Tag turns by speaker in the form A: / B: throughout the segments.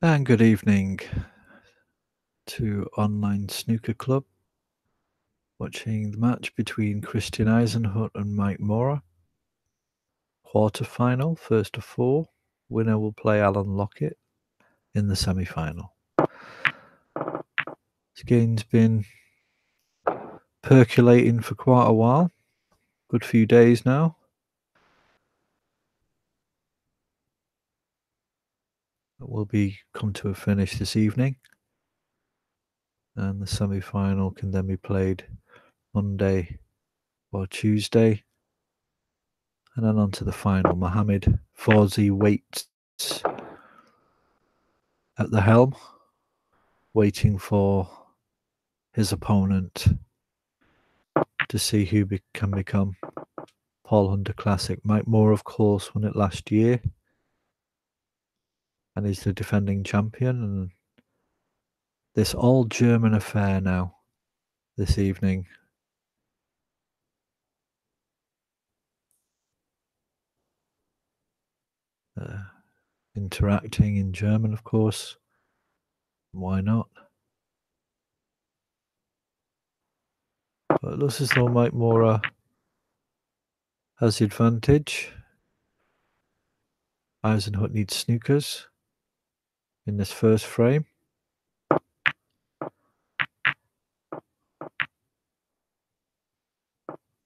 A: And good evening to Online Snooker Club. Watching the match between Christian Eisenhut and Mike Mora. Quarter-final, first of four. Winner will play Alan Lockett in the semi-final. This game's been percolating for quite a while. Good few days now. It will come to a finish this evening. And the semi-final can then be played Monday or Tuesday. And then on to the final. Mohamed Fawzi waits at the helm, waiting for his opponent to see who can become Paul Hunter Classic. Mike Moore, of course, won it last year and is the defending champion. And this all German affair now, this evening. Interacting in German, of course. Why not? But it looks as though Mike Moore has the advantage. Eisenhut needs snookers in this first frame.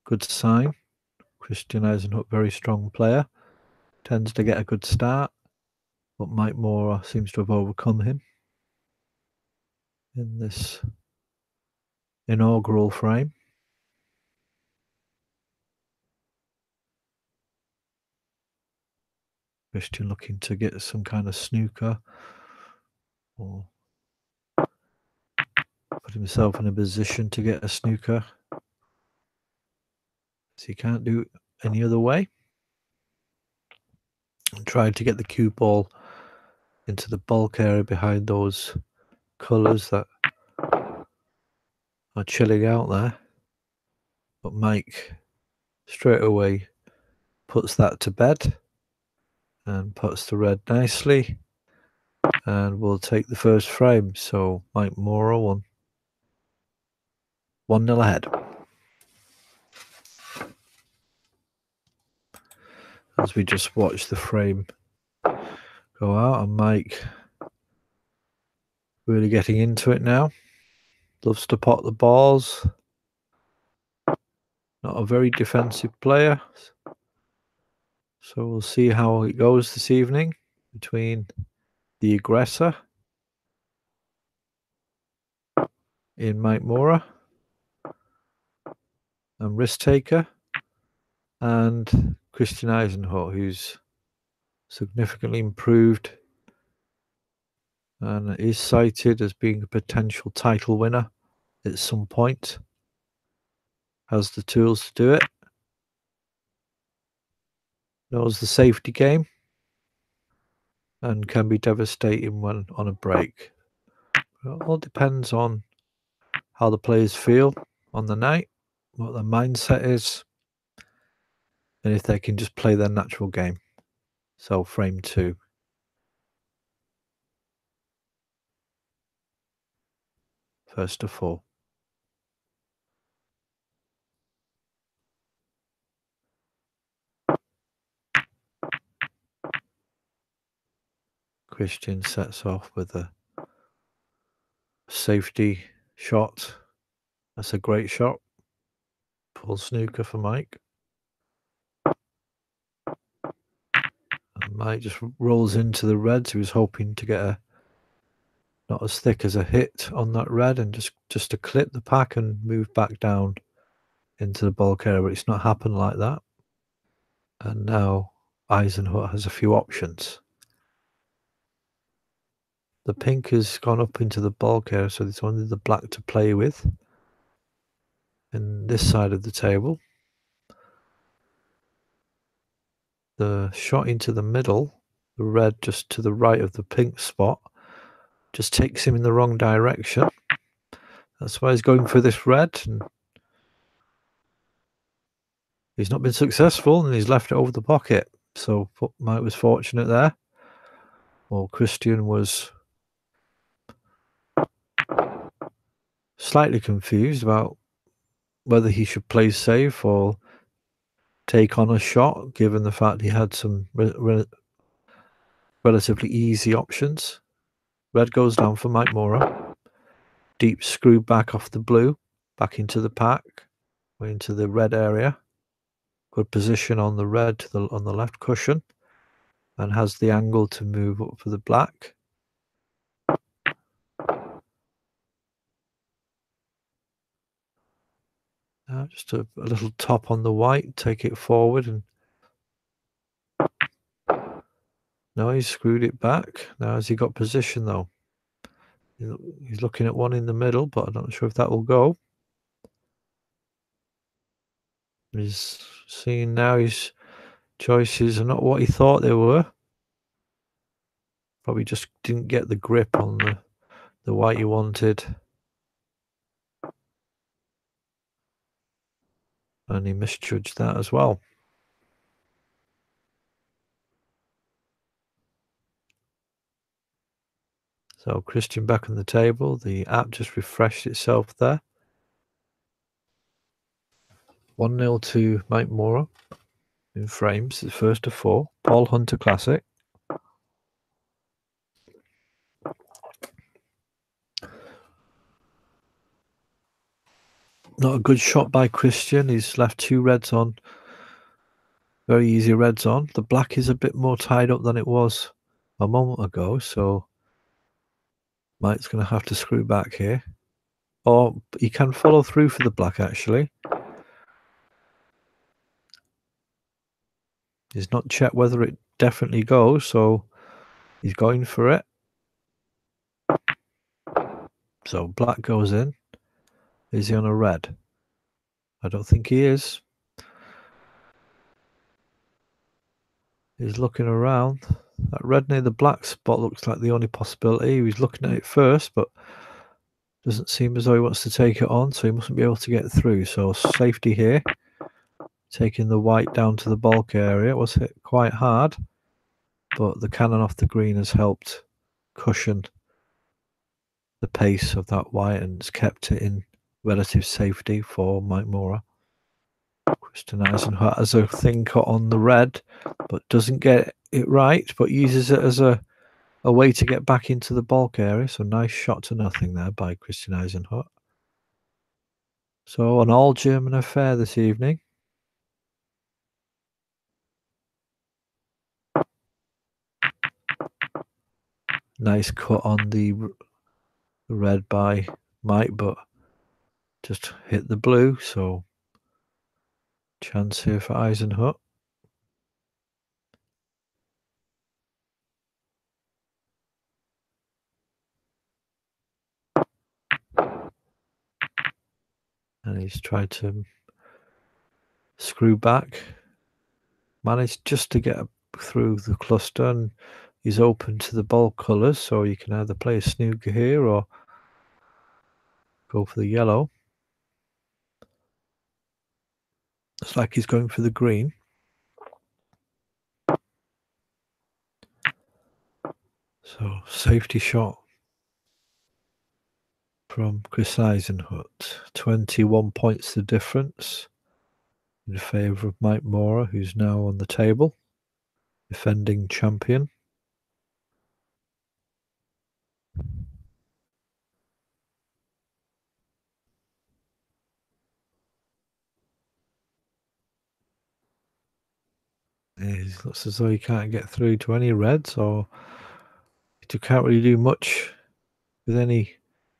A: Good sign. Christian Eisenhut, very strong player. Tends to get a good start. But Mike Moore seems to have overcome him in this inaugural frame. Christian looking to get some kind of snooker or put himself in a position to get a snooker. So he can't do it any other way. And tried to get the cue ball into the bulk area behind those colours that are chilling out there. But Mike straight away puts that to bed and puts the red nicely. And we'll take the first frame. So Mike Moore won 1-0 ahead. As we just watch the frame go out, and Mike really getting into it now. Loves to pot the balls. Not a very defensive player. So we'll see how it goes this evening between the aggressor in Mike Moore and risk taker, and Christian Eisenhut, who's significantly improved and is cited as being a potential title winner at some point. Has the tools to do it. Knows the safety game and can be devastating when on a break. It all depends on how the players feel on the night, what their mindset is, and if they can just play their natural game. So frame 2. First of 4. Christian sets off with a safety shot. That's a great shot. Full snooker for Mike. And Mike just rolls into the reds. He was hoping to get not as thick as a hit on that red and just to clip the pack and move back down into the bulk area, but it's not happened like that. And now Eisenhut has a few options. The pink has gone up into the bulk area, so there's only the black to play with. And this side of the table, the shot into the middle, the red just to the right of the pink spot, just takes him in the wrong direction. That's why he's going for this red. And he's not been successful, and he's left it over the pocket. So Mike was fortunate there. Well, Christian was slightly confused about whether he should play safe or take on a shot, given the fact he had some relatively easy options. Red goes down for Mike Mora. Deep screw back off the blue, back into the pack, into the red area. Good position on the red on the left cushion, and has the angle to move up for the black. Now just a little top on the white, take it forward, and now he's screwed it back. Now has he got position though? He's looking at one in the middle, but I'm not sure if that will go. He's seeing now his choices are not what he thought they were. Probably just didn't get the grip on the white he wanted. And he misjudged that as well. So Christian back on the table. The app just refreshed itself there. 1-0 to Mike Mora in frames, the first of 4. Paul Hunter Classic. Not a good shot by Christian. He's left 2 reds on. Very easy reds on. The black is a bit more tied up than it was a moment ago, so Mike's going to have to screw back here. Or he can follow through for the black, actually. He's not checked whether it definitely goes, so he's going for it. So black goes in. Is he on a red? I don't think he is. He's looking around. That red near the black spot looks like the only possibility. He was looking at it first, but doesn't seem as though he wants to take it on, so he mustn't be able to get through. So safety here. Taking the white down to the bulk area. It was hit quite hard, but the cannon off the green has helped cushion the pace of that white and it's kept it in relative safety for Mike Mora. Christian Eisenhut has a thing cut on the red, but doesn't get it right, but uses it as a way to get back into the bulk area. So nice shot to nothing there by Christian Eisenhut. So an all-German affair this evening. Nice cut on the red by Mike, but just hit the blue. So chance here for Eisenhut. And he's tried to screw back. Managed just to get through the cluster, and he's open to the bulk colours, so you can either play a snooker here or go for the yellow. It's like he's going for the green. So safety shot from Chris Eisenhut. 21 points the difference in favour of Mike Mora, who's now on the table, defending champion. It looks as though he can't get through to any reds, or he can't really do much with any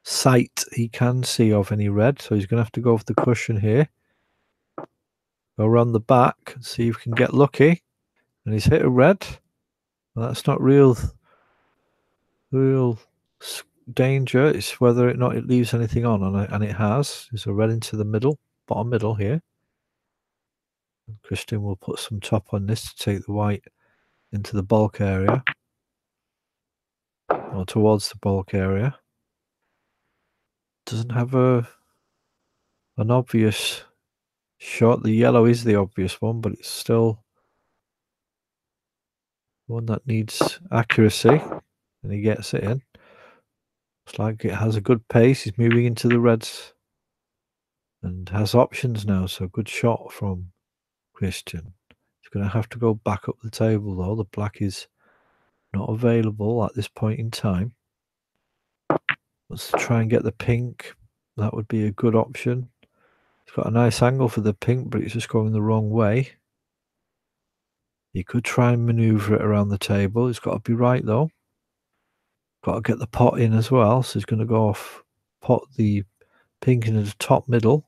A: sight he can see of any red. So he's going to have to go for the cushion here. Go around the back and see if he can get lucky. And he's hit a red. Well, that's not real danger. It's whether or not it leaves anything on, and it has. There's a red into the middle, bottom middle here. And Christian will put some top on this to take the white into the bulk area, or towards the bulk area. Doesn't have an obvious shot. The yellow is the obvious one, but it's still one that needs accuracy, and he gets it in. Looks like it has a good pace. He's moving into the reds and has options now. So good shot from Christian. He's going to have to go back up the table though. The black is not available at this point in time. Let's try and get the pink. That would be a good option. He's got a nice angle for the pink, but it's just going the wrong way. You could try and maneuver it around the table. It's got to be right though. Got to get the pot in as well. So he's going to go off, pot the pink into the top middle.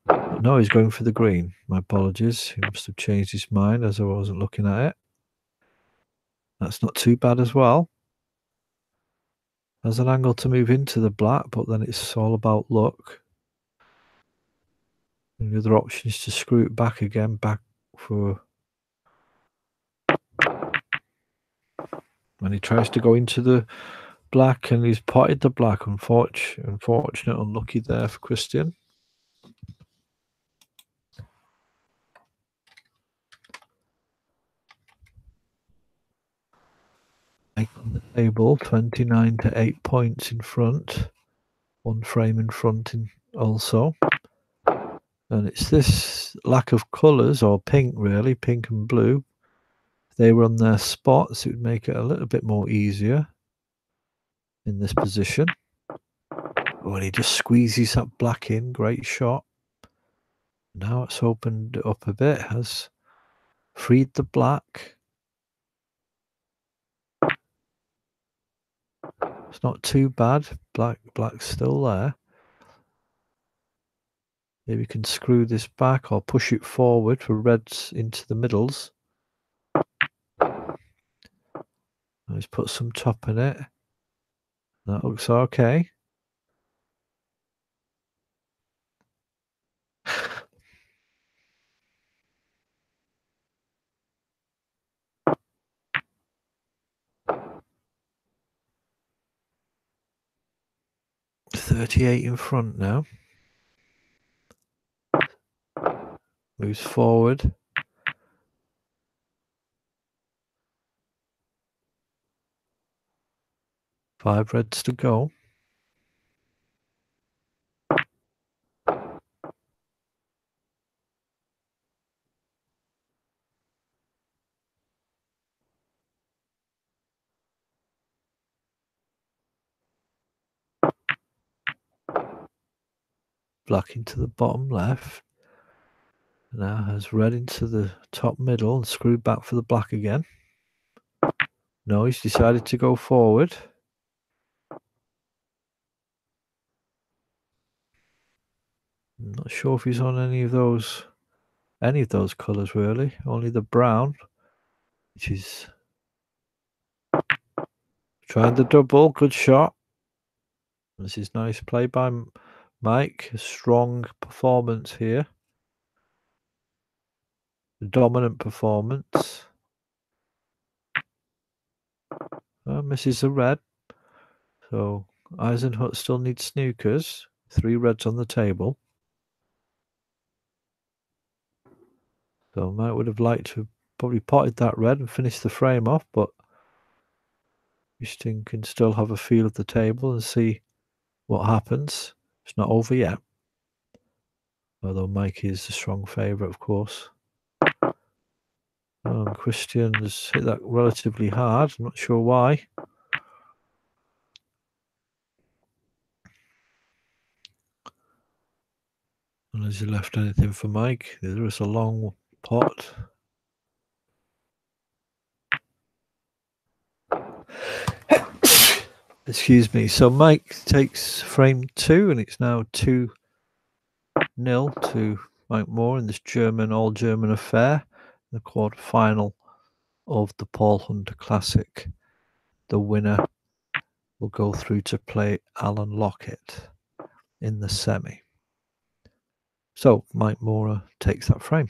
A: But no, he's going for the green. My apologies. He must have changed his mind as I wasn't looking at it. That's not too bad as well. There's an angle to move into the black, but then it's all about luck. And the other option is to screw it back again, back for... And he tries to go into the black, and he's potted the black. Unfortunate, unlucky there for Christian. On the table, 29 to 8 points in front. One frame in front also. And it's this lack of colours, or pink really, pink and blue. If they were on their spots, it would make it a little bit more easier in this position. Oh, and he just squeezes that black in. Great shot. Now it's opened it up a bit, has freed the black. It's not too bad. Black's still there. Maybe we can screw this back or push it forward for reds into the middles. Let's put some top in it. That looks okay. .38 in front now. Moves forward. Five reds to go. Black into the bottom left. Now has red into the top middle and screwed back for the black again. No, he's decided to go forward. I'm not sure if he's on any of those colours really. Only the brown, which is trying the double. Good shot. This is nice play by Mike. A strong performance here. A dominant performance. Misses the red. So Eisenhut still needs snookers. 3 reds on the table. So Mike would have liked to have probably potted that red and finished the frame off, but Christian can still have a feel of the table and see what happens. It's not over yet. Although Mike is the strong favourite, of course. And Christian has hit that relatively hard. I'm not sure why. And has he left anything for Mike? There is a long pot. Excuse me. So Mike takes frame 2, and it's now 2-0 to Mike Moore in this all-German affair, the quarter-final of the Paul Hunter Classic. The winner will go through to play Alan Lockett in the semi. So Mike Moore takes that frame.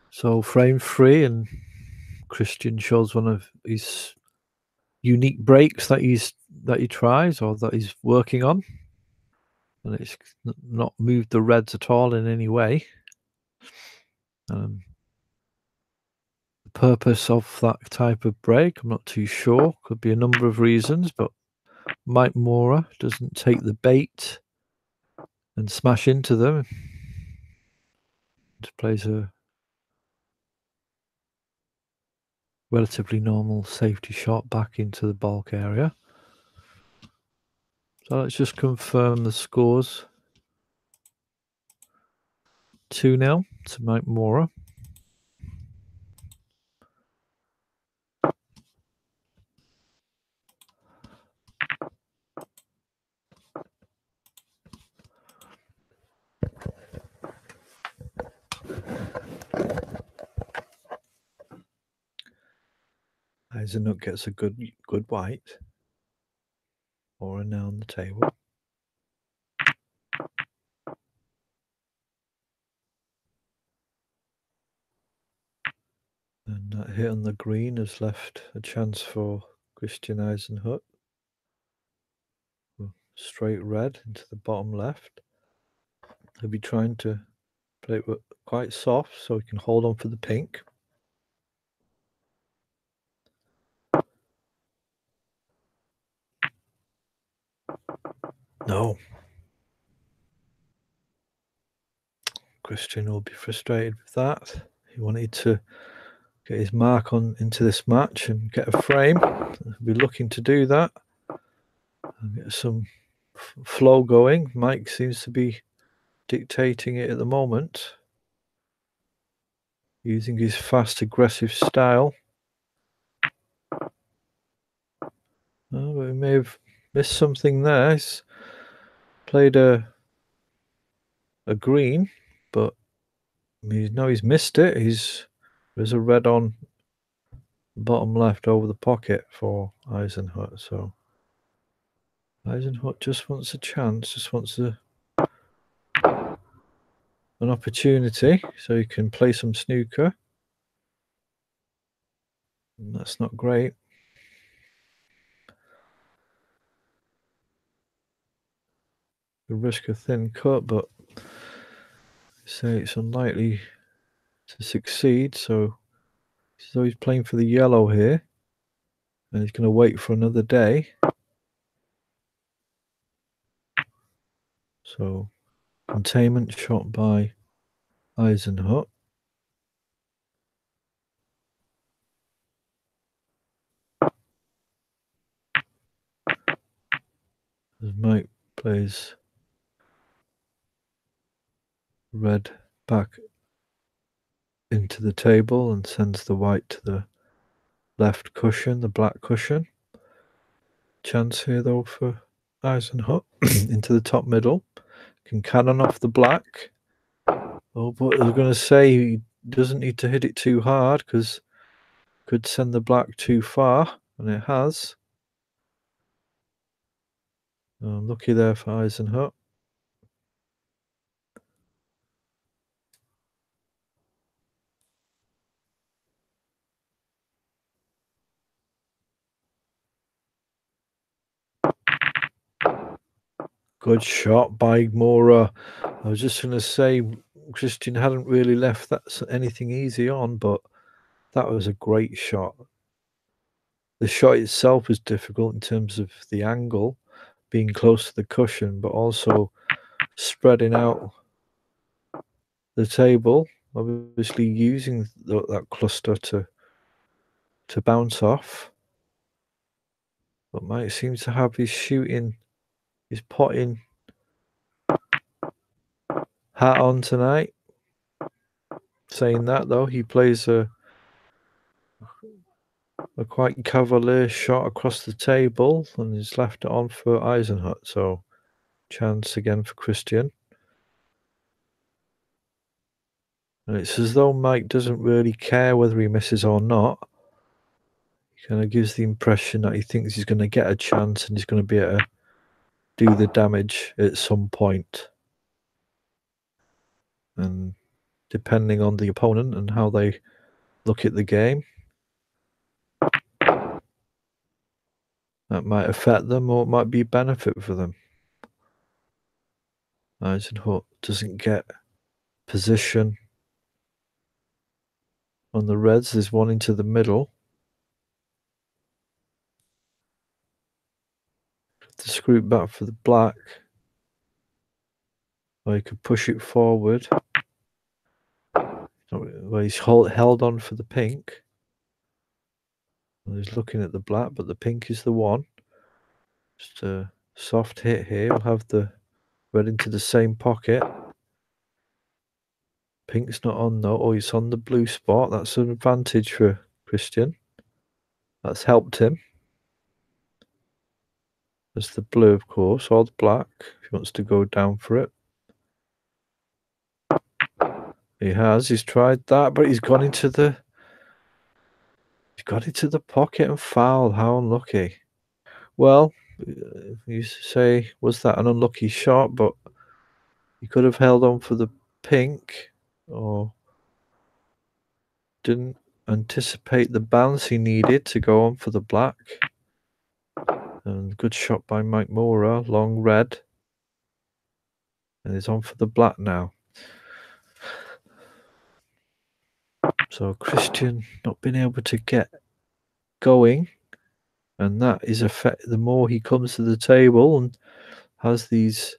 A: So frame 3, and Christian shows one of his unique breaks that he tries or that he's working on, and it's not moved the reds at all in any way. The purpose of that type of break, I'm not too sure. Could be a number of reasons, but Mike Mora doesn't take the bait and smash into them. Just plays a relatively normal safety shot back into the bulk area. So let's just confirm the scores. 2-0 to Mike Mora. Eisenhower gets a good white. Mora now on the table. And that hit on the green has left a chance for Christian Eisenhut. Straight red into the bottom left. He'll be trying to play it quite soft so he can hold on for the pink. No. Christian will be frustrated with that. He wanted to get his mark on into this match and get a frame. He'll be looking to do that and get some flow going. Mike seems to be dictating it at the moment, using his fast, aggressive style. Oh, but he may have missed something there. He's played a green, but he's missed it. There's a red on the bottom left over the pocket for Eisenhut. So Eisenhut just wants a chance, just wants an opportunity so he can play some snooker. And that's not great. The risk a thin cut, but say it's unlikely to succeed. So he's playing for the yellow here, and he's going to wait for another day. So containment shot by Eisenhut. As Mike plays red back into the table and sends the white to the left cushion, the black cushion. Chance here though for Eisenhut into the top middle. Can cannon off the black. Oh, but I was going to say he doesn't need to hit it too hard because could send the black too far, and it has. Lucky there for Eisenhut. Good shot by Mora. I was just going to say Christian hadn't really left that anything easy on, but that was a great shot. The shot itself was difficult in terms of the angle, being close to the cushion, but also spreading out the table, obviously using that cluster to bounce off. But Mike seems to have his potting hat on tonight. Saying that though, he plays a quite cavalier shot across the table and he's left it on for Eisenhut. So chance again for Christian. And it's as though Mike doesn't really care whether he misses or not. He kind of gives the impression that he thinks he's going to get a chance and he's going to be able to do the damage at some point. And depending on the opponent and how they look at the game. That might affect them, or it might be a benefit for them. Eisenhut doesn't get position on the reds. There's one into the middle. To screw it back for the black. Or you could push it forward. Well, he's held on for the pink. He's looking at the black, but the pink is the one. Just a soft hit here. We'll have the red into the same pocket. Pink's not on though. Oh, it's on the blue spot. That's an advantage for Christian. That's helped him. There's the blue, of course, or the black, if he wants to go down for it. He has. He's tried that, but he's gone into the pocket and fouled. How unlucky. Well, you say, was that an unlucky shot? But he could have held on for the pink, or didn't anticipate the bounce he needed to go on for the black. And good shot by Mike Mora, long red. And he's on for the black now. So Christian not being able to get going, and that is effect. The more he comes to the table and has these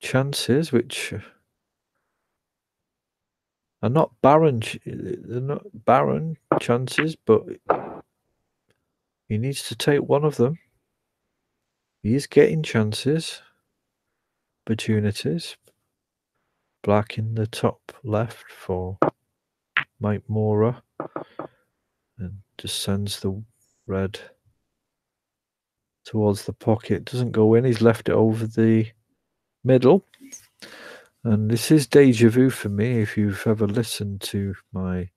A: chances, which are not barren, they're not barren chances, but he needs to take one of them. He is getting chances, opportunities. Black in the top left for Mike Mora, and just sends the red towards the pocket. Doesn't go in. He's left it over the middle. And this is deja vu for me. If you've ever listened to my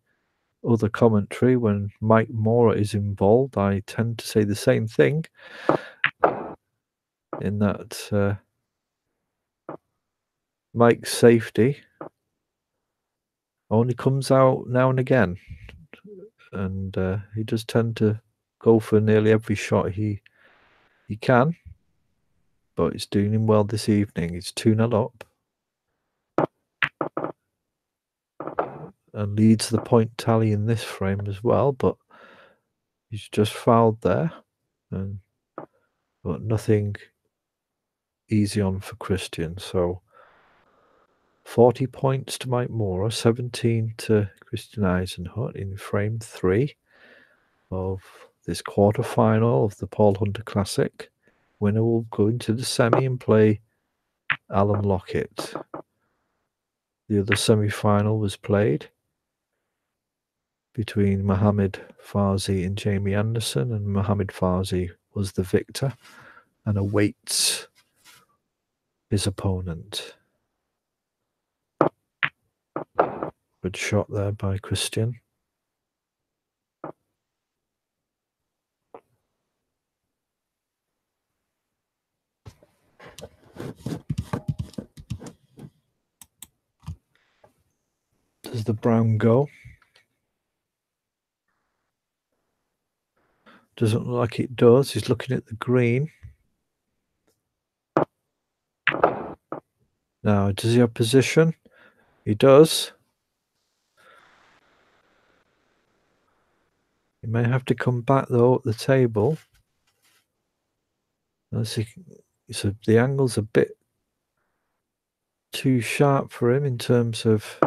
A: other commentary, when Mike Mora is involved, I tend to say the same thing, in that Mike's safety only comes out now and again, and he does tend to go for nearly every shot he can, but it's doing him well this evening. It's 2-0 up and leads the point tally in this frame as well, but he's just fouled there, but nothing easy on for Christian. So 40 points to Mike Mora, 17 to Christian Eisenhut in frame 3 of this quarterfinal of the Paul Hunter Classic. Winner will go into the semi and play Alan Lockett. The other semi-final was played between Mohamed Farzi and Jamie Anderson, and Mohamed Farzi was the victor and awaits his opponent. Good shot there by Christian. Does the brown go? Doesn't look like it does. He's looking at the green. Now, does he have position? He does. He may have to come back, though, at the table. So the angle's a bit too sharp for him in terms of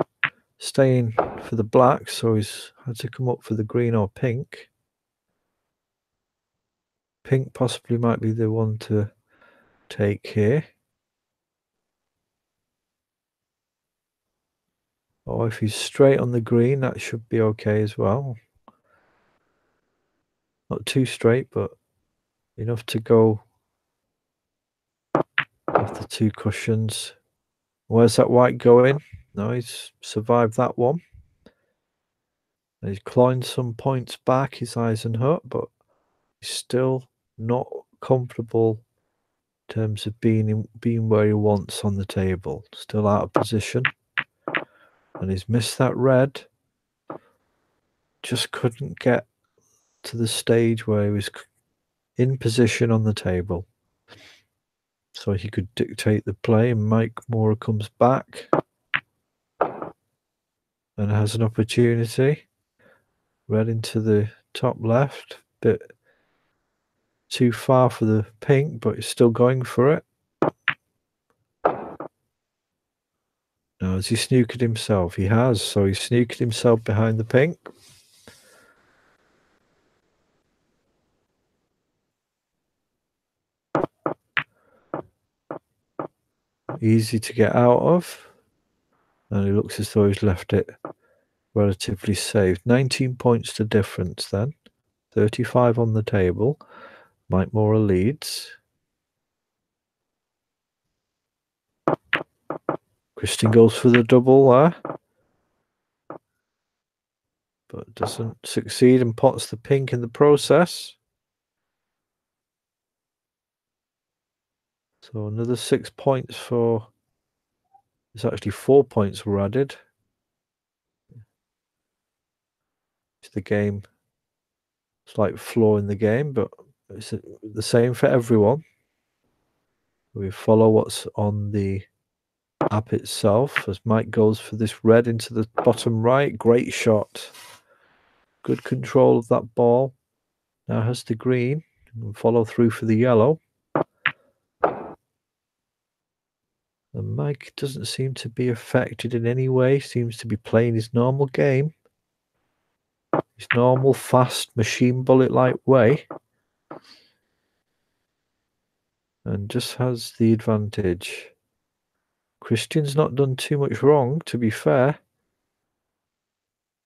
A: staying for the black, so he's had to come up for the green or pink. Pink possibly might be the one to take here. Or if he's straight on the green, that should be okay as well. Not too straight, but enough to go off the two cushions. Where's that white going? No, he's survived that one. And he's clawing some points back, his Eisenhut, but he's still not comfortable in terms of being where he wants on the table. Still out of position. And he's missed that red. Just couldn't get to the stage where he was in position on the table. So he could dictate the play, and Mike Moore comes back and has an opportunity. Red into the top left, bit too far for the pink, but he's still going for it. Now, has he snookered himself? He has, so he's snookered himself behind the pink. Easy to get out of. And it looks as though he's left it relatively safe. 19 points to difference then. 35 on the table. Mike Moore leads. Christian goes for the double there. But doesn't succeed and pots the pink in the process. So another 6 points for... It's actually 4 points were added. It's the game. Slight flaw in the game, but it's the same for everyone. We follow what's on the app itself as Mike goes for this red into the bottom right. Great shot. Good control of that ball. Now has the green and follow through for the yellow. And Mike doesn't seem to be affected in any way. Seems to be playing his normal game. His normal, fast, machine bullet-like way. And just has the advantage. Christian's not done too much wrong, to be fair.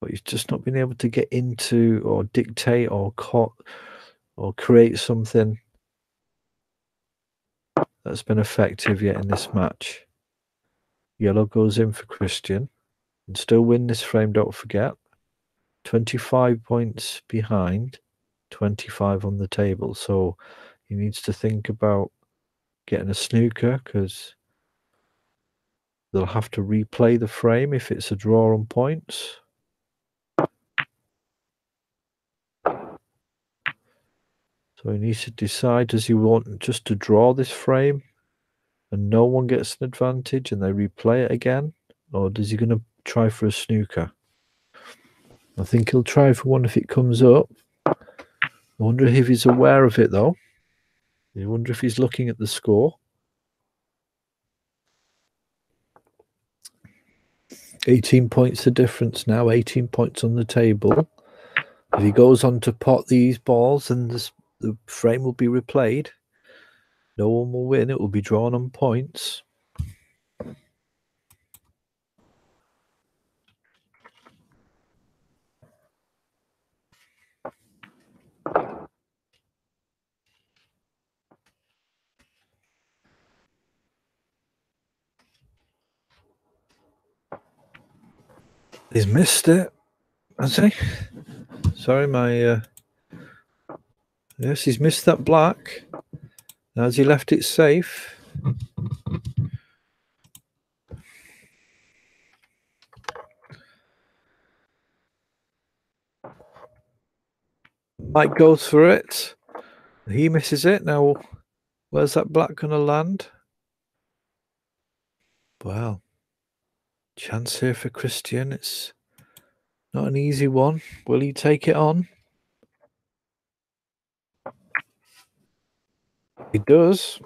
A: But he's just not been able to get into or dictate or create something that's been effective yet in this match. Yellow goes in for Christian. And still win this frame, don't forget. 25 points behind, 25 on the table. So he needs to think about getting a snooker because they'll have to replay the frame if it's a draw on points. So he needs to decide, does he want just to draw this frame and no one gets an advantage and they replay it again? Or is he going to try for a snooker? I think he'll try for one if it comes up. I wonder if he's aware of it though. I wonder if he's looking at the score. 18 points the difference now, 18 points on the table. If he goes on to pot these balls, then the frame will be replayed. No one will win. It will be drawn on points. He's missed it, has he? Sorry, yes, he's missed that black. Has he left it safe? Mike goes for it. He misses it. Now, where's that black going to land? Well, chance here for Christian. It's not an easy one. Will he take it on? He does.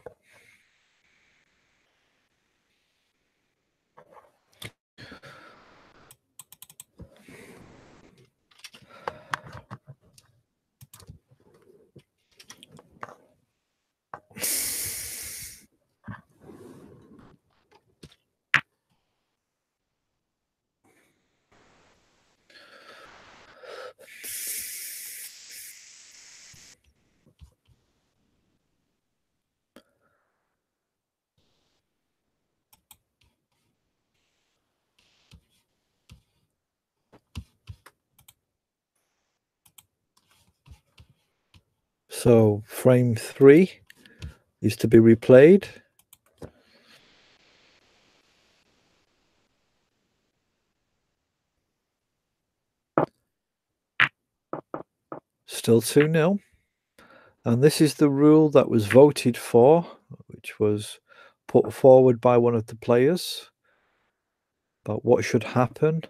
A: So frame 3 is to be replayed. Still 2-0. And this is the rule that was voted for, which was put forward by one of the players about what should happen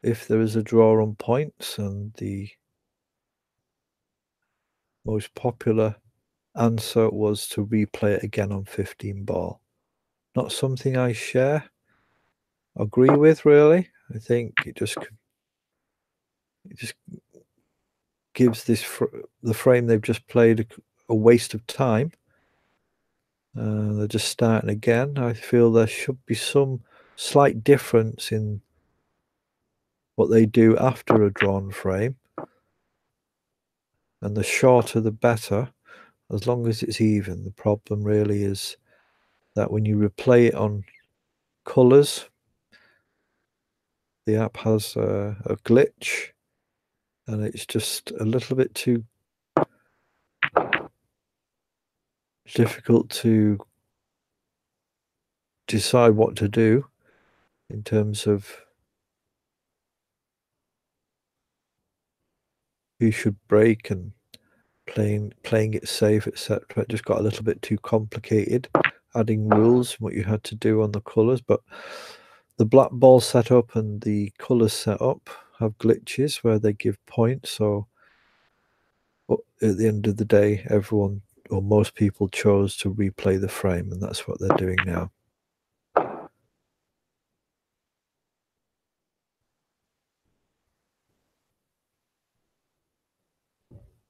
A: if there is a draw on points. And the most popular answer was to replay it again on 15 ball. Not something I agree with, really. I think it just gives the frame they've just played a waste of time. They're just starting again. I feel there should be some slight difference in what they do after a drawn frame. And the shorter the better, as long as it's even. The problem really is that when you replay it on colours, the app has a glitch, and it's just a little bit too difficult to decide what to do in terms of who should break and playing it safe, etc. It just got a little bit too complicated, adding rules what you had to do on the colours. But the black ball setup and the colours setup have glitches where they give points. So at the end of the day, everyone or most people chose to replay the frame, and that's what they're doing now.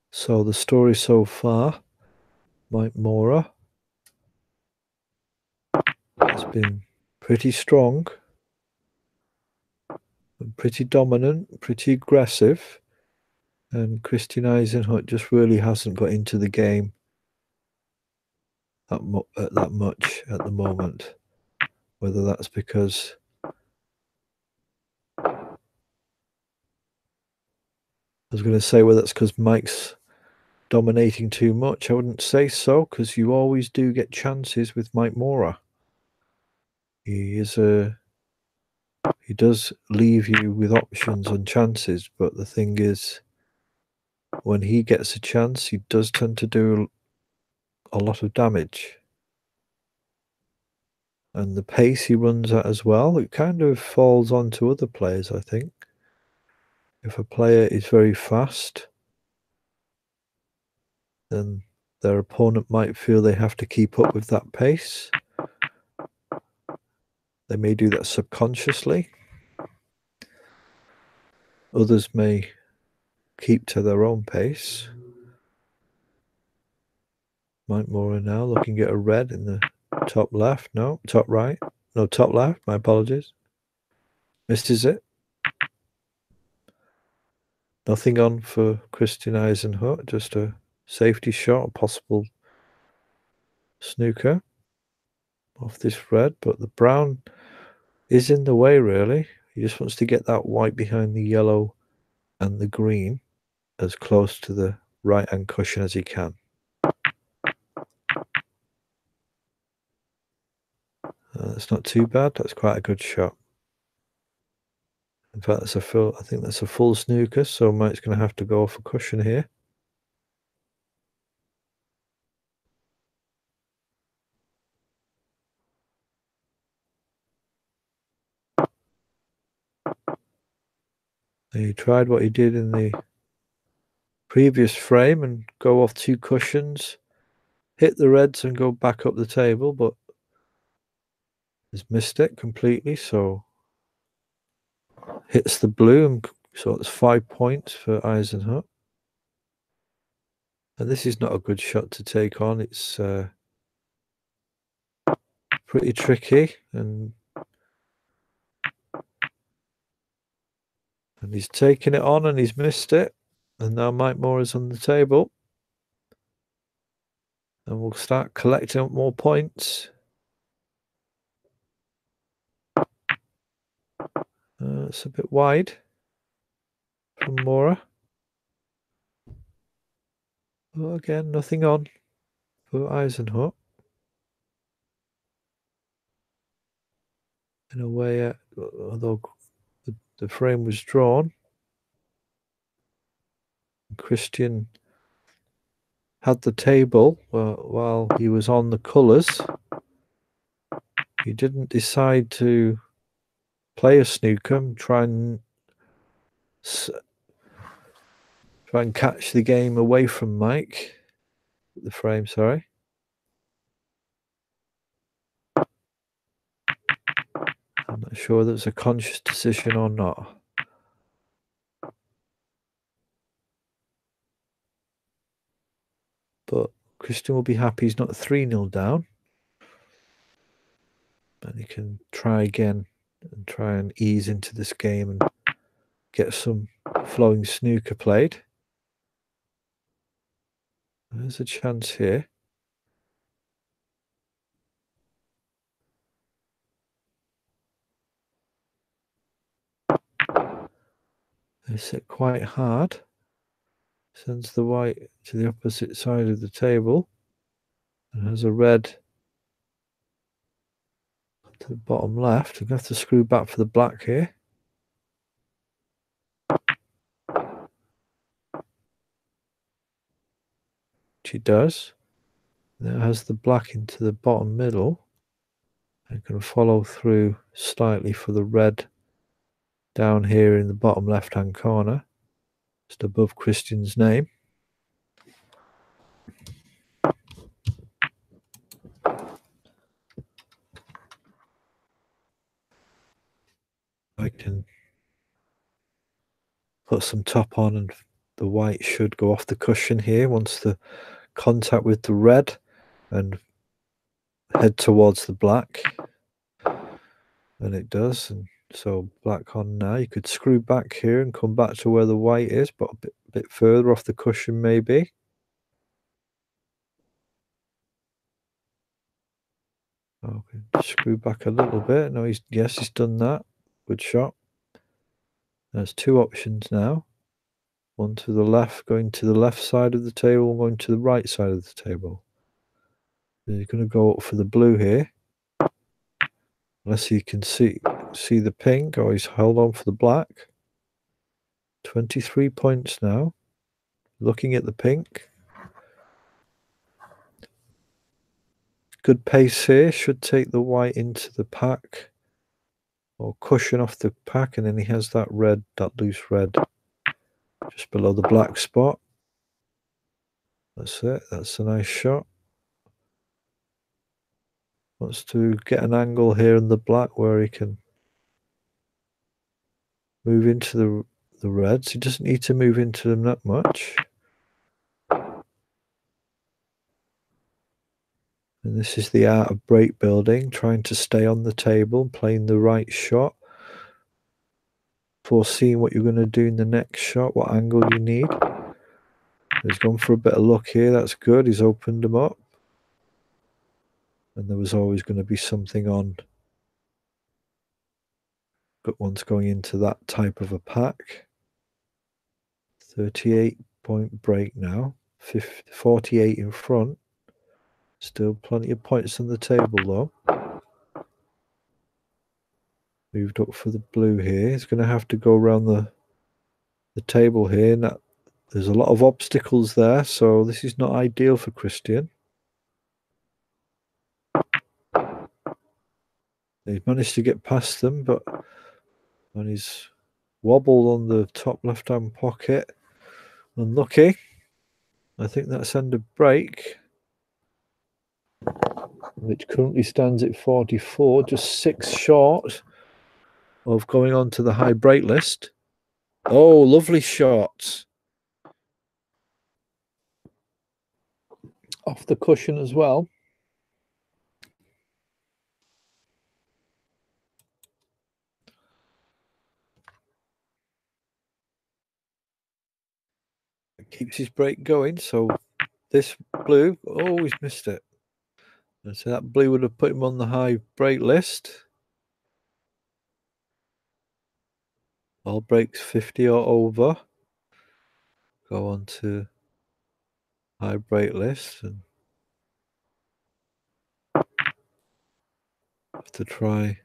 A: So the story so far, Mike Mora has been pretty strong, pretty dominant, pretty aggressive, and Christian Eisenhut just really hasn't got into the game that much at the moment. Whether that's because I was going to say whether it's because Mike's dominating too much. I wouldn't say so, because you always do get chances with Mike Mora. He does leave you with options and chances, but the thing is, when he gets a chance, he does tend to do a lot of damage. And the pace he runs at as well, it kind of falls onto other players, I think. If a player is very fast, then their opponent might feel they have to keep up with that pace. They may do that subconsciously. Others may keep to their own pace. Mike Mora now looking at a red in the top left. No, top right. No, top left. My apologies. Misses it. Nothing on for Christian Eisenhut. Just a safety shot, a possible snooker off this red. But the brown is in the way, really. He just wants to get that white behind the yellow and the green as close to the right hand cushion as he can. That's not too bad. That's quite a good shot. In fact, I think that's a full snooker, so Mike's going to have to go for cushion here. He tried what he did in the previous frame and go off 2 cushions, hit the reds and go back up the table, but he's missed it completely, so hits the blue, and so it's 5 points for Eisenhut. And this is not a good shot to take on. It's pretty tricky, and he's taken it on and he's missed it. And now Mike Moore is on the table. And we'll start collecting up more points. It's a bit wide from Mora. But again, nothing on for Eisenhut. In a way, although the frame was drawn, Christian had the table while he was on the colours. He didn't decide to play a snooker and try and catch the game away from Mike. The frame, sorry. I'm not sure that's a conscious decision or not. But Christian will be happy he's not 3-0 down. And he can try again and try and ease into this game and get some flowing snooker played. There's a chance here. They sit quite hard. Sends the white to the opposite side of the table. And has a red to the bottom left. I'm going to have to screw back for the black here. She does. Now has the black into the bottom middle. I'm going to follow through slightly for the red down here in the bottom left hand corner, just above Christian's name. I can put some top on and the white should go off the cushion here once the contact with the red and head towards the black. And it does. And so black on now. You could screw back here and come back to where the white is, but a bit further off the cushion maybe. Okay, screw back a little bit. No, he's done that. Good shot. There's two options now. One to the left, going to the left side of the table, one to the right side of the table. So you're going to go up for the blue here. Unless you can see the pink, or he's held on for the black. 23 points now. Looking at the pink. Good pace here. Should take the white into the pack. Or cushion off the pack, and then he has that red, that loose red, just below the black spot. That's it. That's a nice shot. Wants to get an angle here in the black where he can move into the reds. He doesn't need to move into them that much. And this is the art of break building, trying to stay on the table, playing the right shot, foreseeing what you're going to do in the next shot, what angle you need. He's gone for a bit of luck here. That's good. He's opened them up. And there was always going to be something on. Good ones going into that type of a pack. 38-point break now. 48 in front. Still plenty of points on the table though. Moved up for the blue here. He's going to have to go around the table here. And there's a lot of obstacles there, so this is not ideal for Christian. He's managed to get past them, but when he's wobbled on the top left-hand pocket, unlucky. I think that's end of break, which currently stands at 44, just 6 short of going on to the high break list. Oh, lovely shots. Off the cushion as well. It keeps his break going, so this blue, oh, he's missed it. And so that blue would have put him on the high break list. All breaks 50 or over. Go on to high break list and have to try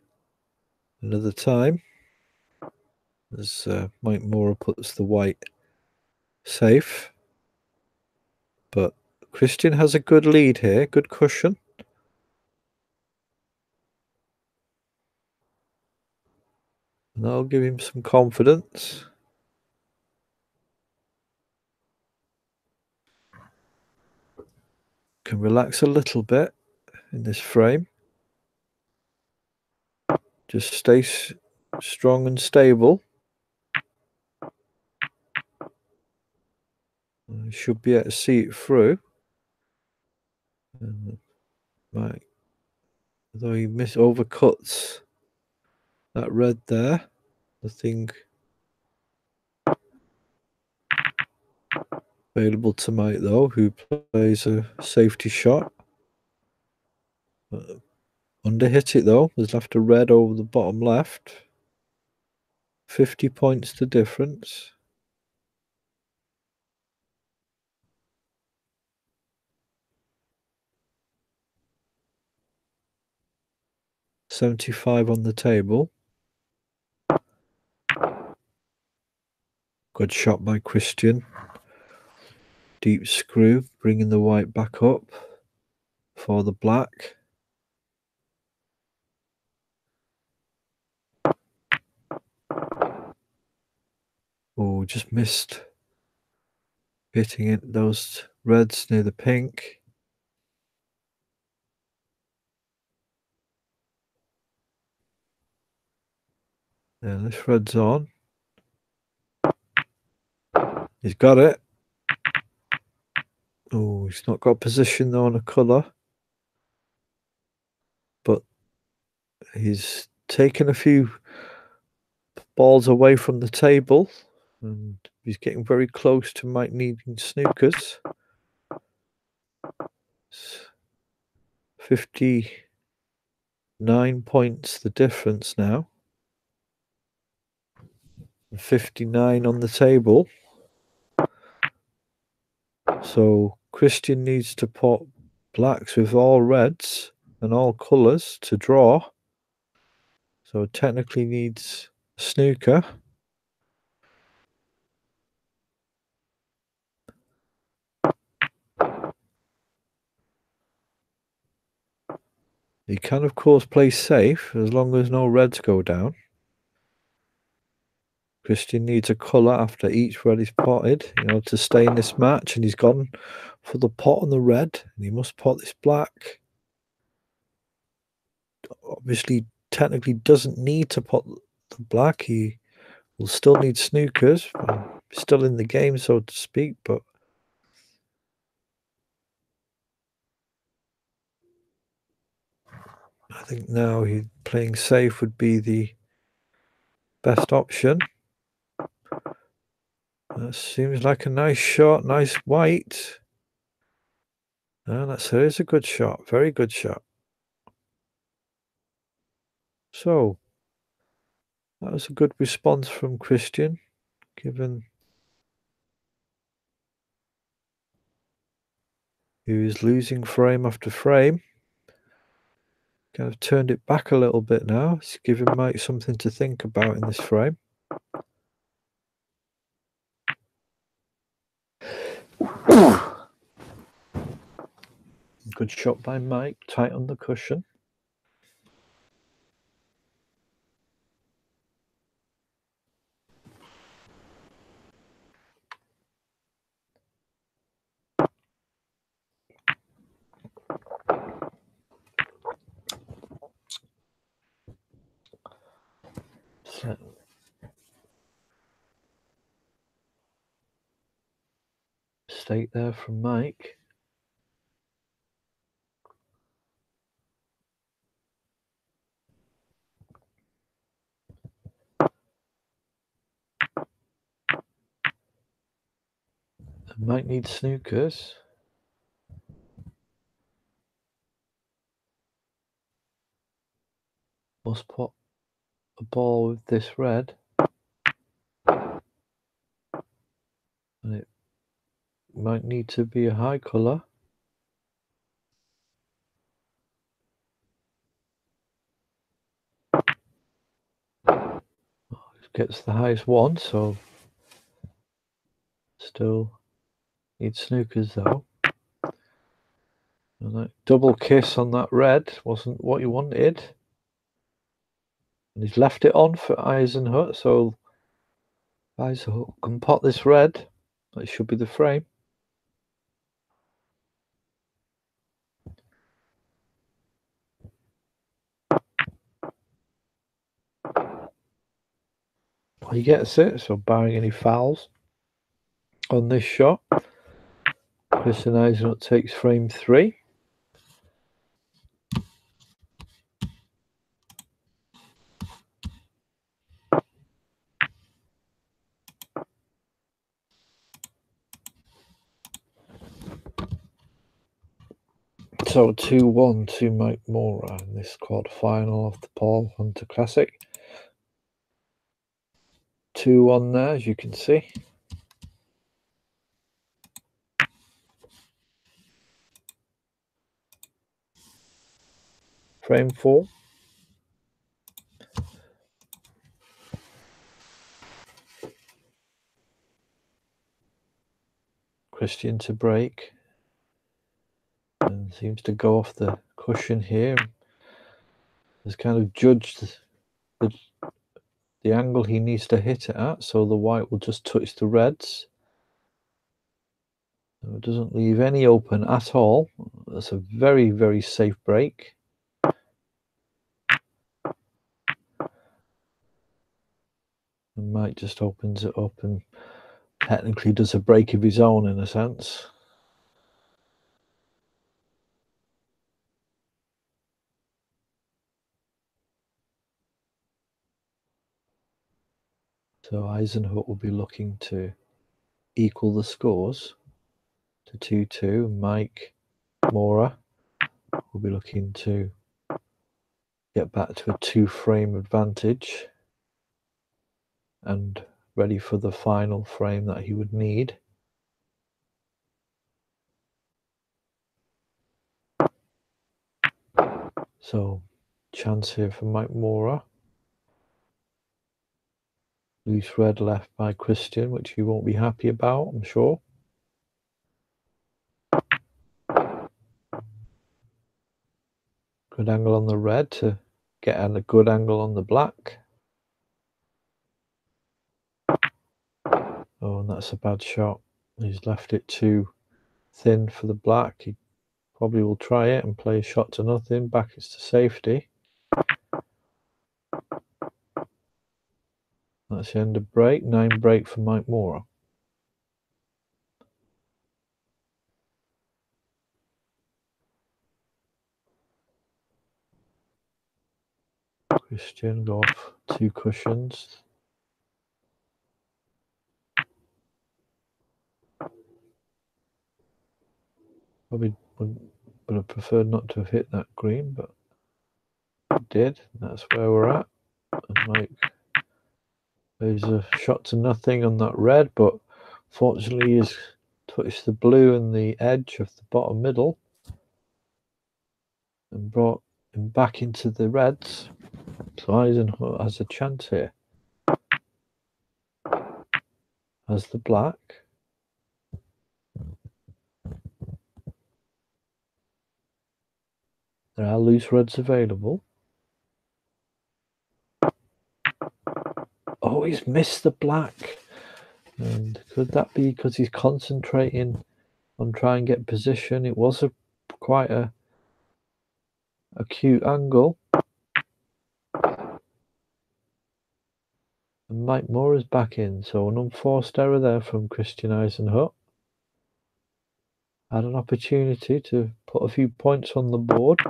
A: another time. As Mike Moore puts the white safe. But Christian has a good lead here, good cushion. And that'll give him some confidence. Can relax a little bit in this frame. Just stay strong and stable. You should be able to see it through. Right. Although he overcuts that red there, nothing available to Mike though, who plays a safety shot. Underhit it though, there's left a red over the bottom left. 50 points the difference. $75 on the table. Good shot by Christian. Deep screw, bringing the white back up for the black. Oh, just missed hitting it, those reds near the pink. Yeah, this red's on. He's got it. Oh, he's not got position though on a colour. But he's taken a few balls away from the table. And he's getting very close to Mike needing snookers. 59 points the difference now. 59 on the table. So Christian needs to put blacks with all reds and all colours to draw. So technically needs a snooker. He can of course play safe as long as no reds go down. Christian needs a colour after each red is potted, to stay in this match, and he's gone for the pot on the red, and he must pot this black. Obviously, technically doesn't need to pot the black. He will still need snookers, still in the game, so to speak, but I think now playing safe would be the best option. That seems like a nice shot, nice white. That is a good shot, very good shot. So, that was a good response from Christian, given he was losing frame after frame. Kind of turned it back a little bit now. It's giving Mike something to think about in this frame. Good shot by Mike, tight on the cushion. Stake there from Mike. Mike needs snookers. Must put a ball with this red. And it might need to be a high colour. Gets the highest one, so Still need snookers though. And that double kiss on that red wasn't what you wanted. And he's left it on for Eisenhut, so Eisenhut can pot this red. That should be the frame. He gets it, so barring any fouls on this shot, Christian Eisenhut takes frame 3. So 2-1 to Mike Mora in this quarter-final of the Paul Hunter Classic. 2-1 there, as you can see. Frame 4. Christian to break. And seems to go off the cushion here. Has kind of judged the angle he needs to hit it at, so the white will just touch the reds. So it doesn't leave any open at all. That's a very, very safe break. And Mike just opens it up and technically does a break of his own in a sense. So Eisenhut will be looking to equal the scores to 2-2. Mike Mora will be looking to get back to a 2-frame advantage and ready for the final frame that he would need. So chance here for Mike Mora. Loose red left by Christian, which he won't be happy about, I'm sure. Good angle on the red to get a good angle on the black. Oh, and that's a bad shot. He's left it too thin for the black. He probably will try it and play a shot to nothing. Back it's to safety. That's the end of break. 9 break for Mike Mora. Christian go off 2 cushions. Probably would have preferred not to have hit that green, but it did. That's where we're at. And Mike plays a shot to nothing on that red, but fortunately he's touched the blue and the edge of the bottom middle and brought him back into the reds. So Eisenhut has a chance here. Has the black. There are loose reds available. Oh, he's missed the black. And could that be because he's concentrating on trying and get position? It was quite a cute angle. And Mike Mora's back in, so an unforced error there from Christian Eisenhut. Had an opportunity to put a few points on the board.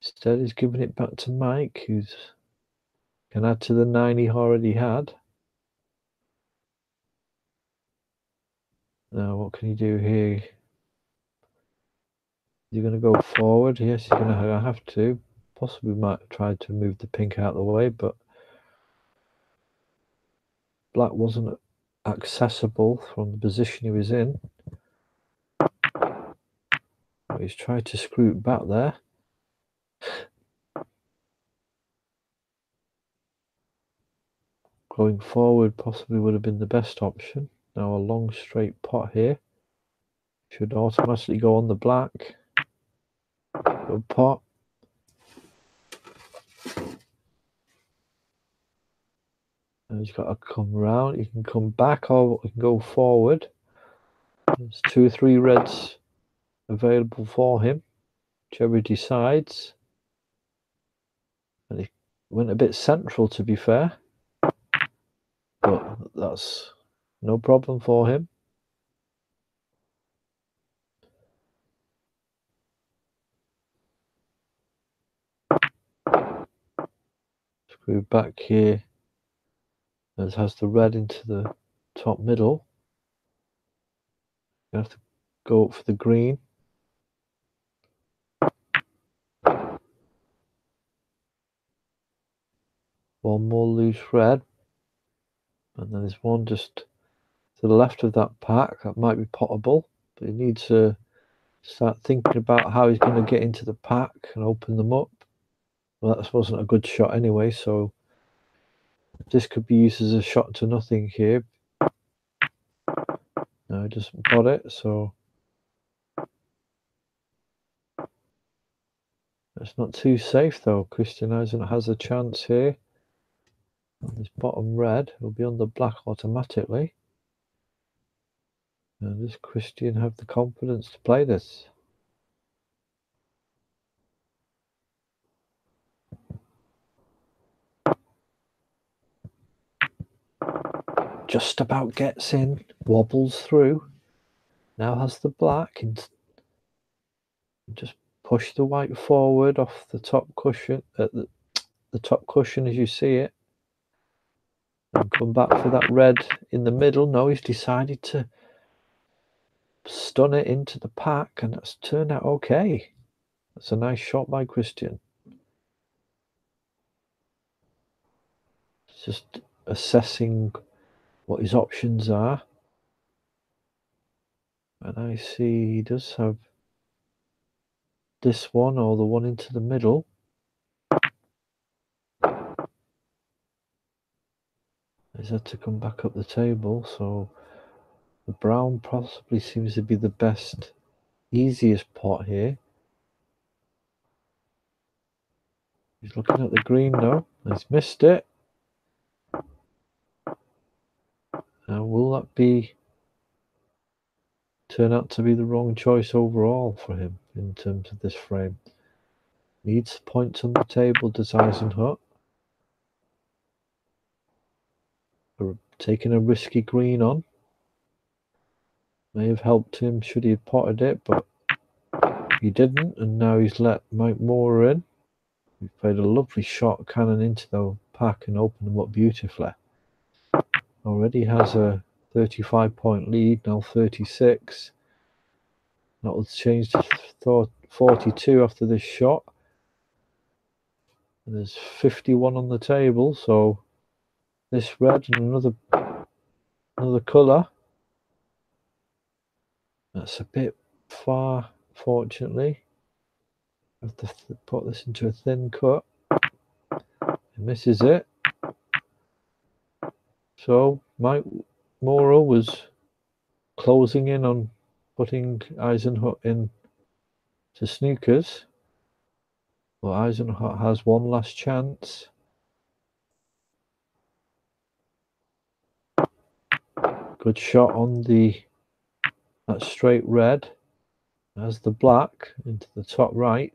A: Instead, he's giving it back to Mike, who's can add to the 9 he already had. Now, what can he do here? Is he going to go forward? Yes, he's going to have to. Possibly might try to move the pink out of the way, but black wasn't accessible from the position he was in. He's tried to screw it back there. Going forward possibly would have been the best option. Now a long straight pot here. Should automatically go on the black. Good pot. And he's got to come round. He can come back or he can go forward. There's 2 or 3 reds available for him, whichever he decides. And he went a bit central, to be fair, but that's no problem for him. Screw back here, as has the red into the top middle. You have to go up for the green. One more loose red, and then there's one just to the left of that pack that might be potable, but he needs to start thinking about how he's going to get into the pack and open them up. Well, that wasn't a good shot anyway, so this could be used as a shot to nothing here. No, he doesn't got it, so it's not too safe though. Christian Eisen has a chance here. And this bottom red will be on the black automatically. And does Christian have the confidence to play this? Just about gets in, wobbles through. Now has the black and just push the white forward off the top cushion at the top cushion as you see it. And come back for that red in the middle. No, he's decided to stun it into the pack, and that's turned out okay. That's a nice shot by Christian. It's just assessing what his options are. And I see he does have this one or the one into the middle. He's had to come back up the table, so the brown possibly seems to be the best, easiest pot here. He's looking at the green now. He's missed it. Now will that turn out to be the wrong choice overall for him in terms of this frame? Needs points on the table, does Eisenhut. Taking a risky green on. May have helped him should he have potted it, but he didn't, and now he's let Mike Moore in. He played a lovely shot cannon into the pack and opened them up beautifully. Already has a 35-point lead, now 36. That will change to 42 after this shot. And there's 51 on the table, so this red and another colour. That's a bit far, fortunately. I have to put this into a thin cut. He misses it. So Mike Morrow was closing in on putting Eisenhut in to snookers. Well, Eisenhut has one last chance. Good shot on that straight red. As the black into the top right.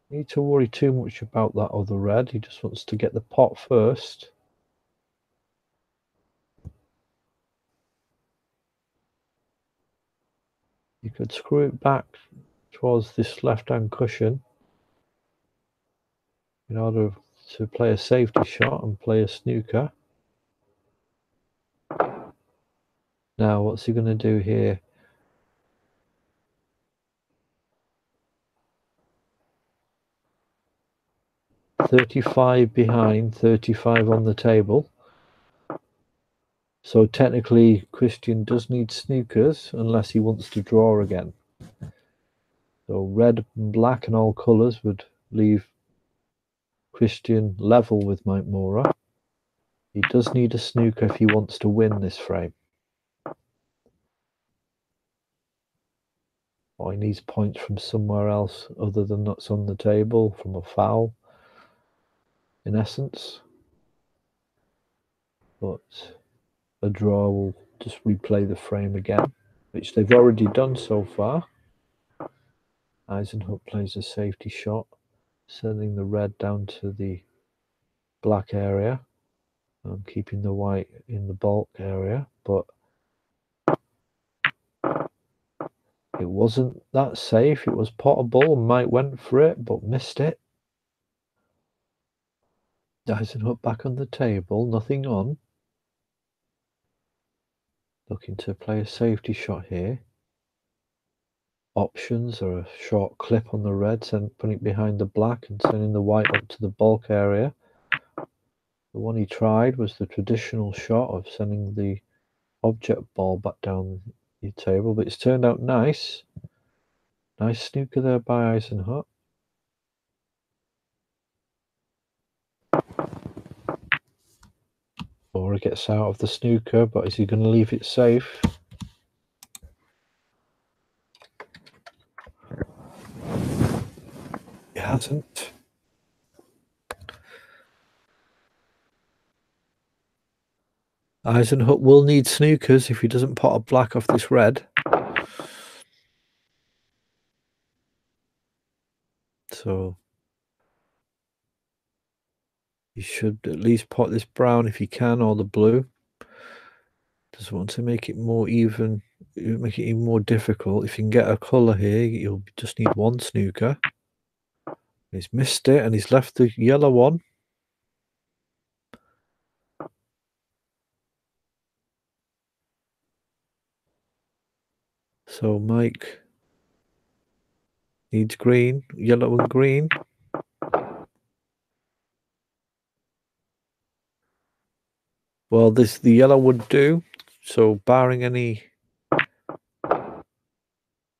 A: Need to worry too much about that other red. He just wants to get the pot first. You could screw it back towards this left-hand cushion in order to play a safety shot and play a snooker. Now, what's he going to do here? $35 behind, 35 on the table. So technically, Christian does need snookers unless he wants to draw again. So red and black and all colours would leave Christian level with Mike Mora. He does need a snooker if he wants to win this frame. Or he needs points from somewhere else other than that's on the table, from a foul, in essence. But a draw will just replay the frame again, which they've already done so far. Eisenhut plays a safety shot, sending the red down to the black area and keeping the white in the bulk area, but it wasn't that safe. It was potable. Mike went for it, but missed it. Eisenhut back on the table, nothing on. Looking to play a safety shot here. Options are a short clip on the red, putting it behind the black and sending the white up to the bulk area. The one he tried was the traditional shot of sending the object ball back down your table, but it's turned out nice. Nice snooker there by Eisenhut. Bora gets out of the snooker, but is he going to leave it safe? He hasn't. Eisenhut will need snookers if he doesn't pot a black off this red. So he should at least pot this brown if he can, or the blue. Doesn't want to make it more even, make it even more difficult. If you can get a colour here, you'll just need one snooker. He's missed it and he's left the yellow one. So Mike needs green, yellow and green. Well, the yellow would do. So barring any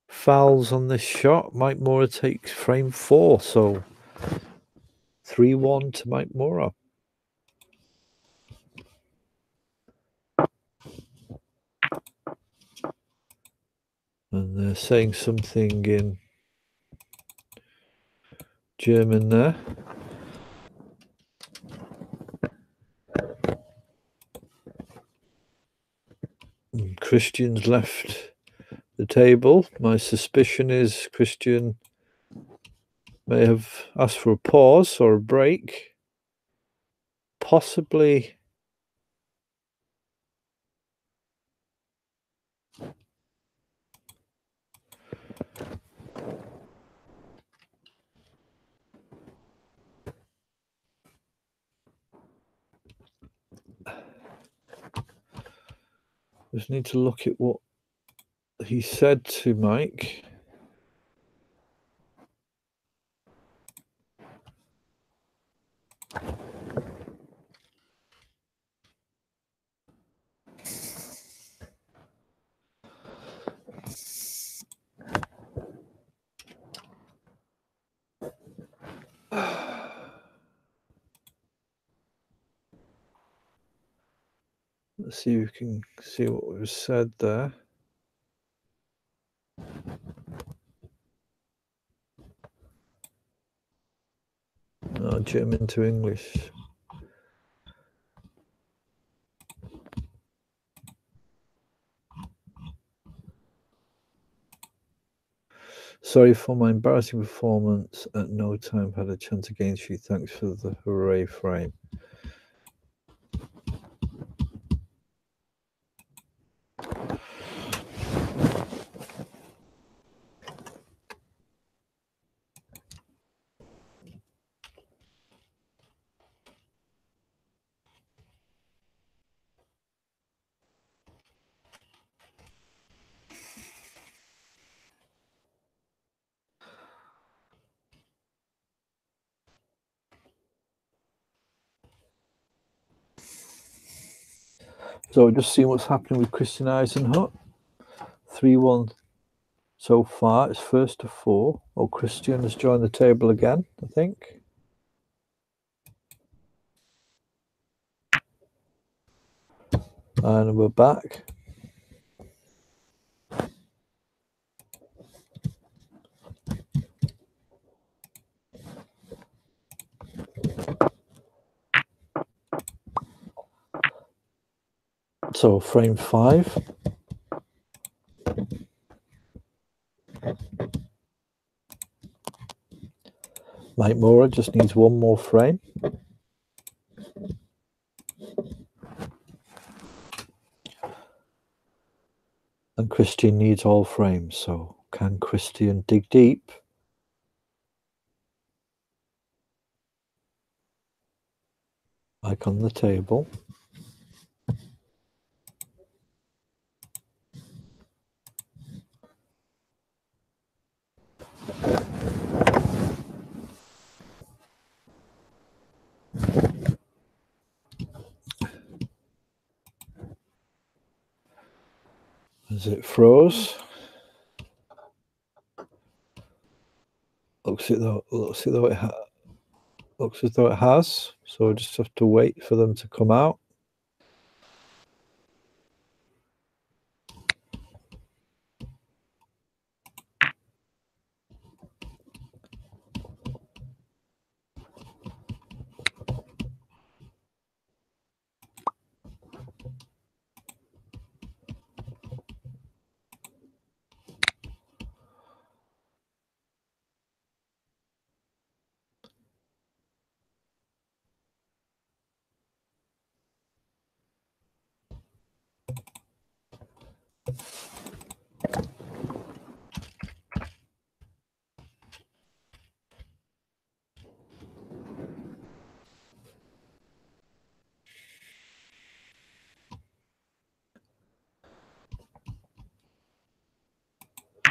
A: fouls on this shot, Mike Mora takes frame 4. So 3-1 to Mike Mora. And they're saying something in German there. And Christian's left the table. My suspicion is Christian may have asked for a pause or a break. Possibly just need to look at what he said to Mike. Let's see if we can see what was said there. German to English. Sorry for my embarrassing performance. At no time had a chance against you. Thanks for the hooray frame. So just seeing what's happening with Christian Eisenhut. 3-1 so far. It's first to 4. Oh, Christian has joined the table again, I think. And we're back. So frame 5. Mike Mora just needs one more frame. And Christian needs all frames. So can Christian dig deep? Like on the table. As it froze. Looks as though it has. So we just have to wait for them to come out.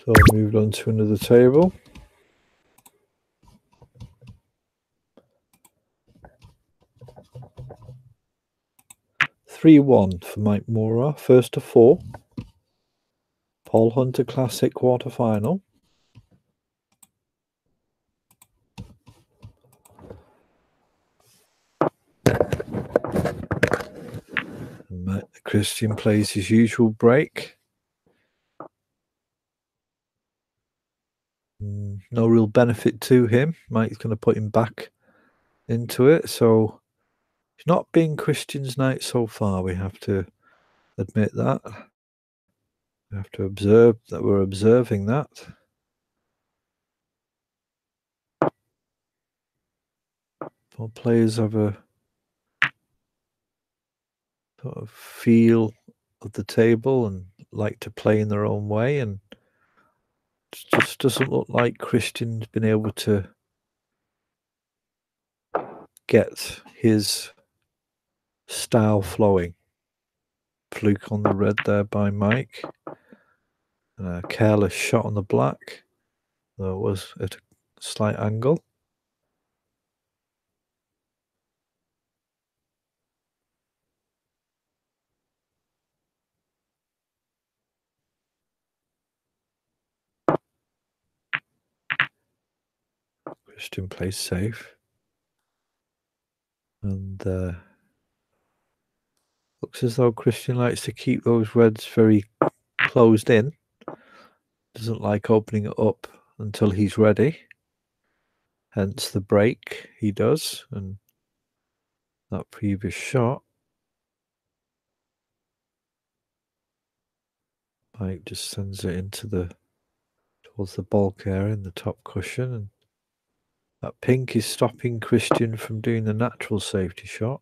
A: So I moved on to another table. (3-1) for Mike Mora, first to 4. Paul Hunter Classic quarterfinal. Christian plays his usual break. No real benefit to him. Mike's going to put him back into it. So it's not been Christian's night so far. We have to admit that. We have to observe that we're observing that. All players have a sort of feel of the table and like to play in their own way, and it just doesn't look like Christian's been able to get his style flowing. Fluke on the red there by Mike. A careless shot on the black. Though it was at a slight angle. Christian plays safe. And looks as though Christian likes to keep those reds very closed in. Doesn't like opening it up until he's ready. Hence the break he does. And that previous shot. Mike just sends it into towards the bulk area in the top cushion. And that pink is stopping Christian from doing the natural safety shot.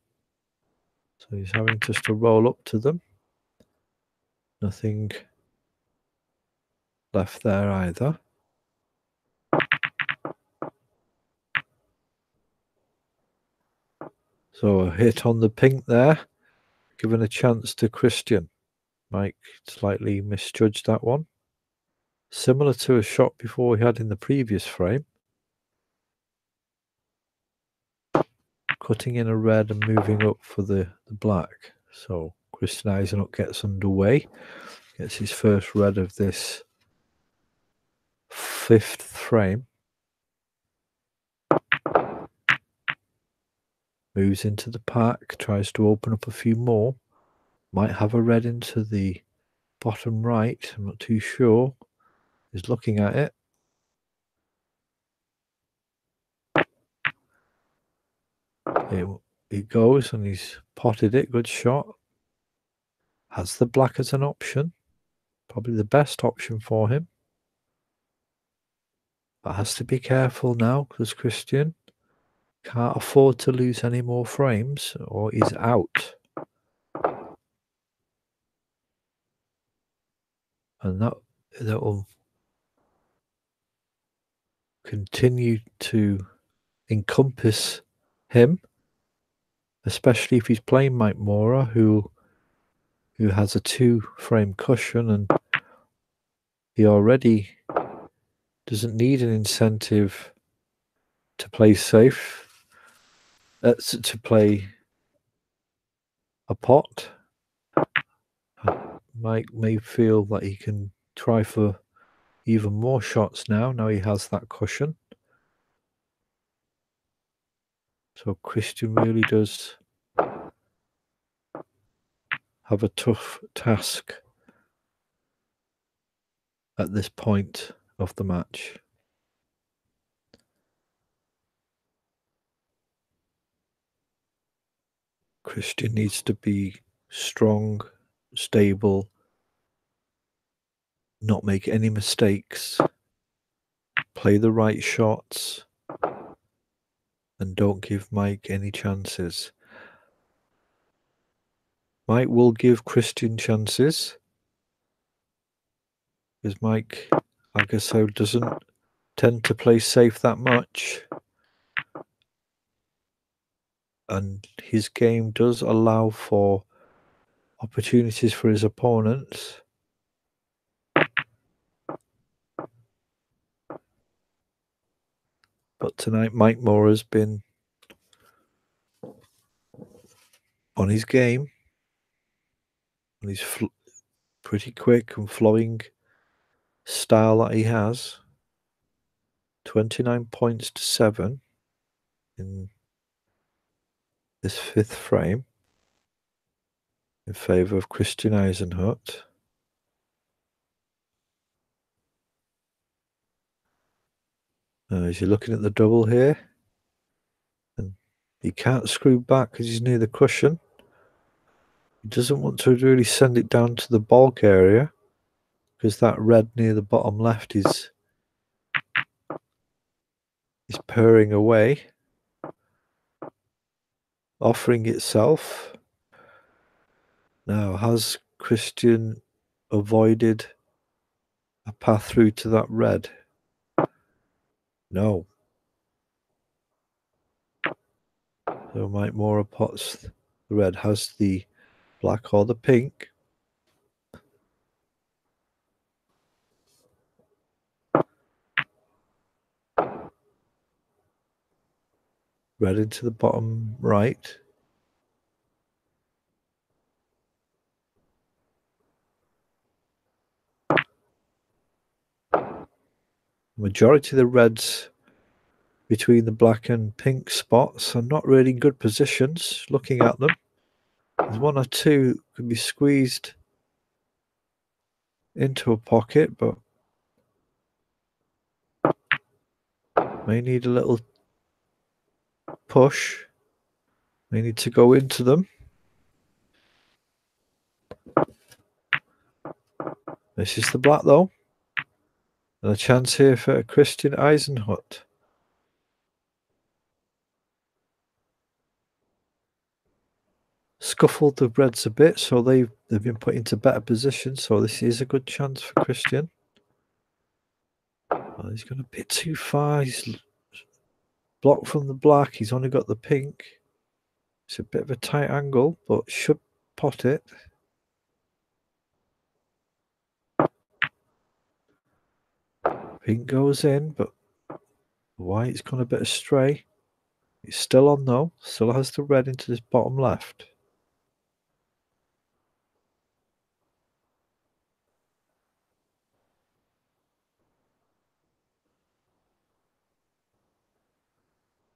A: So he's having just to roll up to them. Nothing left there either. So a hit on the pink there, given a chance to Christian. Mike slightly misjudged that one. Similar to a shot before he had in the previous frame. Cutting in a red and moving up for the black. So Christian Eisenhower gets underway. Gets his first red of this 5th frame. Moves into the pack. Tries to open up a few more. Might have a red into the bottom right. I'm not too sure. He's looking at it. It goes and he's potted it. Good shot. Has the black as an option. Probably the best option for him. But has to be careful now because Christian can't afford to lose any more frames or he's out. And that will continue to encompass him, especially if he's playing Mike Mora, who has a 2-frame cushion, and he already doesn't need an incentive to play safe, to play a pot. Mike may feel that he can try for even more shots now he has that cushion. So Christian really does have a tough task at this point of the match. Christian needs to be strong, stable, not make any mistakes, play the right shots, and don't give Mike any chances. Mike will give Christian chances, because Mike, like I said, doesn't tend to play safe that much. And his game does allow for opportunities for his opponents. But tonight, Mike Moore has been on his game, on his pretty quick and flowing style that he has. 29 points to 7 in this 5th frame in favour of Christian Eisenhut. As you're looking at the double here, and he can't screw back because he's near the cushion. He doesn't want to really send it down to the bulk area, because that red near the bottom left is purring away, offering itself. Now, has Christian avoided a path through to that red? No. So Mike Mora pots the red. Has the black or the pink? Red into the bottom right. Majority of the reds between the black and pink spots are not really in good positions. Looking at them, there's one or two can be squeezed into a pocket, but may need a little push. May need to go into them. This is the black though. And a chance here for Christian Eisenhut. Scuffled the reds a bit, so they've been put into better positions. So this is a good chance for Christian. Well, he's gone a bit too far. He's blocked from the black. He's only got the pink. It's a bit of a tight angle, but should pot it. Pink goes in, but white's gone a bit astray. He's still on though. Still has the red into this bottom left.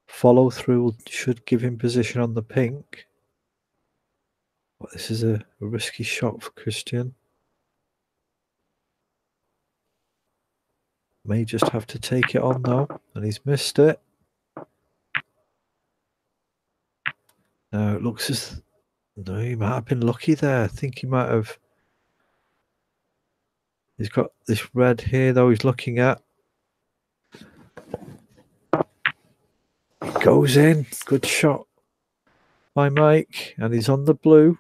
A: Follow through should give him position on the pink. Well, this is a risky shot for Christian. May just have to take it on though, and he's missed it. Now it looks as though he might have been lucky there. I think he might have. He's got this red here though he's looking at. Goes in. Good shot by Mike, and he's on the blue.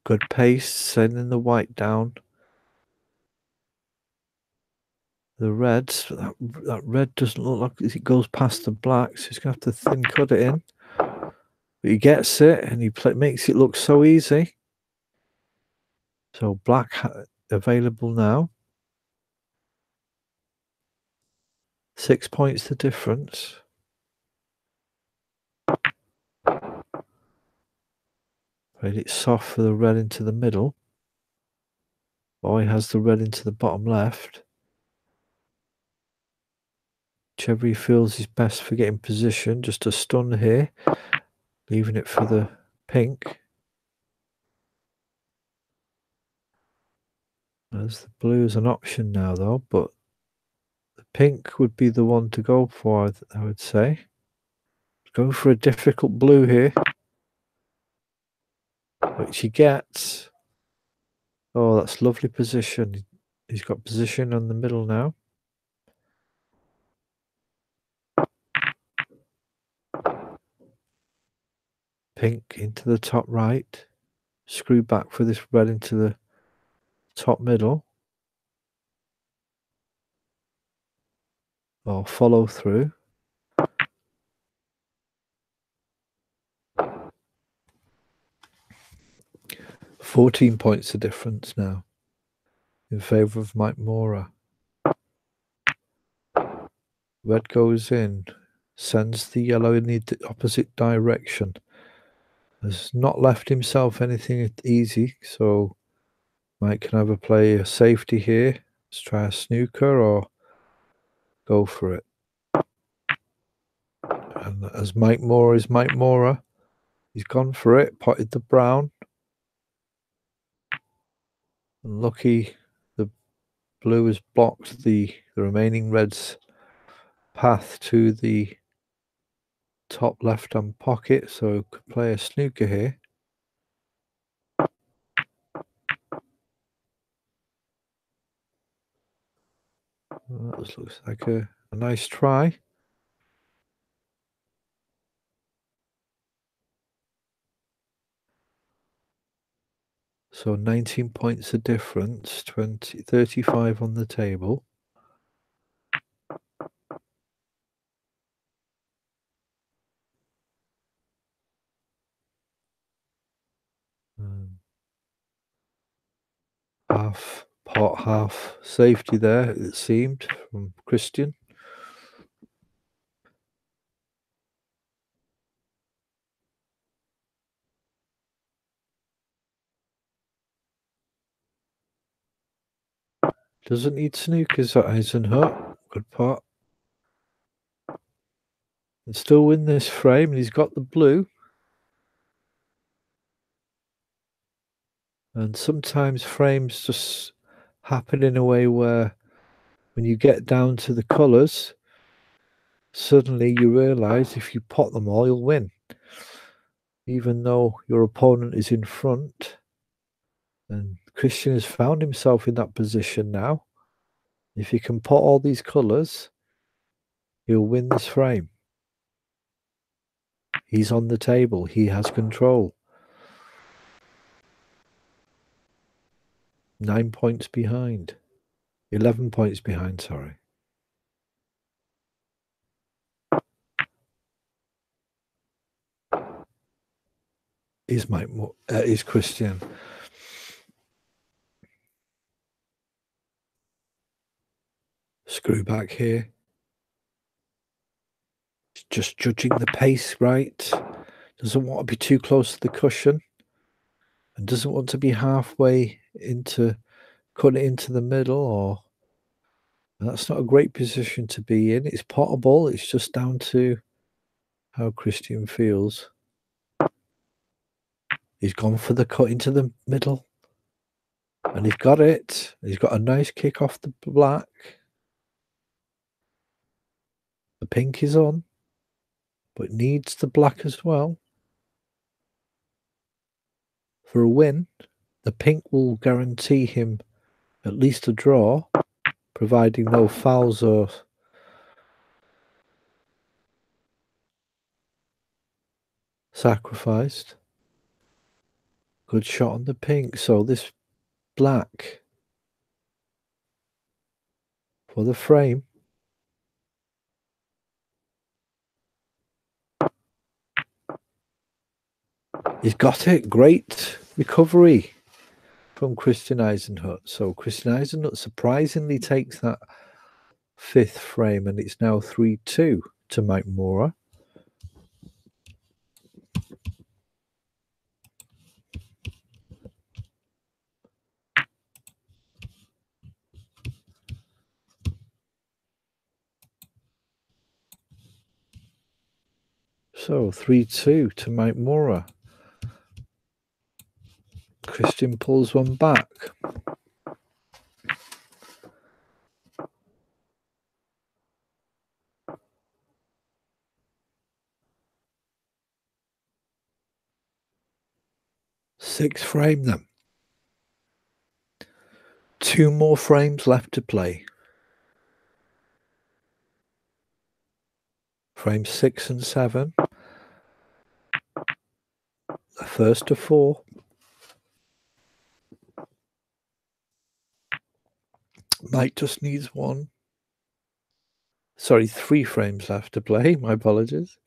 A: Good pace, sending the white down. The reds, that red doesn't look like it goes past the black, so he's going to have to thin cut it in. But he gets it, and he makes it look so easy. So black available now. 6 points the difference. Played it soft for the red into the middle. Boy has the red into the bottom left. Whichever he feels is best for getting position. Just a stun here. Leaving it for the pink. There's the blue as an option now though, but the pink would be the one to go for, I would say. Go for a difficult blue here. Which he gets. Oh, that's lovely position. He's got position on the middle now. Pink into the top right. Screw back for this red into the top middle. Or follow through. $14 points the difference now in favour of Mike Mora. Red goes in, sends the yellow in the opposite direction. Has not left himself anything easy, so Mike can either play a safety here, let's try a snooker, or go for it. And as Mike Mora is Mike Mora, he's gone for it, potted the brown. And lucky the blue has blocked the remaining red's path to the top left-hand pocket, so could play a snooker here. Well, that looks like a nice try. So 19 points a difference, 35 on the table. Half pot, half safety there, it seemed, from Christian. Doesn't need snookers at Eisenhut. Good pot. And still win this frame, and he's got the blue. And sometimes frames just happen in a way where when you get down to the colours, suddenly you realise if you pot them all, you'll win. Even though your opponent is in front. And Christian has found himself in that position now. If he can pot all these colours, he'll win this frame. He's on the table. He has control. 9 points behind. 11 points behind, sorry. Is Christian. Screw back here. Just judging the pace right. Doesn't want to be too close to the cushion. And doesn't want to be halfway into cut it into the middle, or that's not a great position to be in. It's potable. It's just down to how Christian feels. He's gone for the cut into the middle. And he's got it. He's got a nice kick off the black. The pink is on, but needs the black as well. For a win, the pink will guarantee him at least a draw, providing no fouls or sacrificed. Good shot on the pink. So this black for the frame. He's got it. Great recovery from Christian Eisenhut. So Christian Eisenhut surprisingly takes that fifth frame, and it's now 3-2 to Mike Mora. So 3-2 to Mike Mora. Christian pulls one back. Sixth frame then. 2 more frames left to play. Frames 6 and 7. The first to 4. Mike just needs 1. Sorry, 3 frames left to play. My apologies.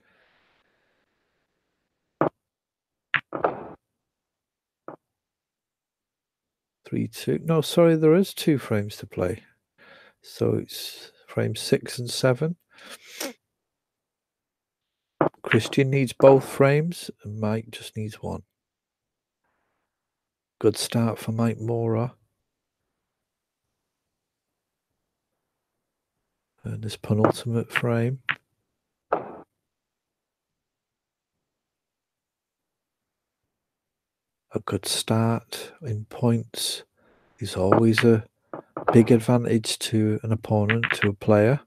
A: Three, 2. No, sorry, there is 2 frames to play. So it's frames 6 and 7. Christian needs both frames, and Mike just needs 1. Good start for Mike Mora. And this penultimate frame. A good start in points is always a big advantage to an opponent, to a player.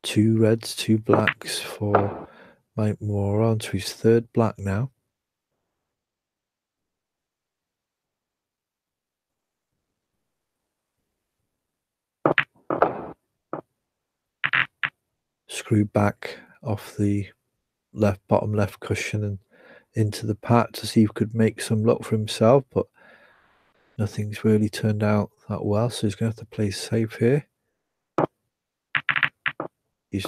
A: Two reds, 2 blacks for Mike Mora, on to his third black now. Screw back off the bottom left cushion and into the pat to see if he could make some luck for himself, but nothing's really turned out that well, so he's going to have to play safe here. He's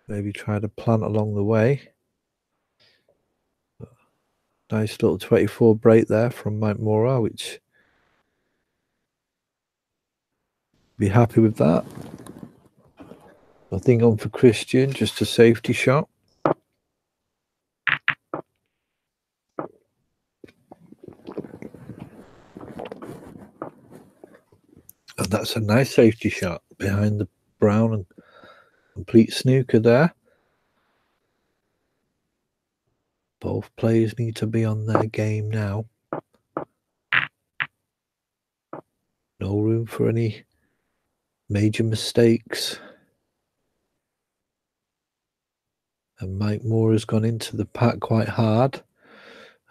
A: maybe tried to plant along the way. Nice little 24 break there from Mike Mora, which be happy with that. Nothing on for Christian, just a safety shot. And that's a nice safety shot behind the brown and complete snooker there. Both players need to be on their game now. No room for any major mistakes. And Mike Moore has gone into the pack quite hard.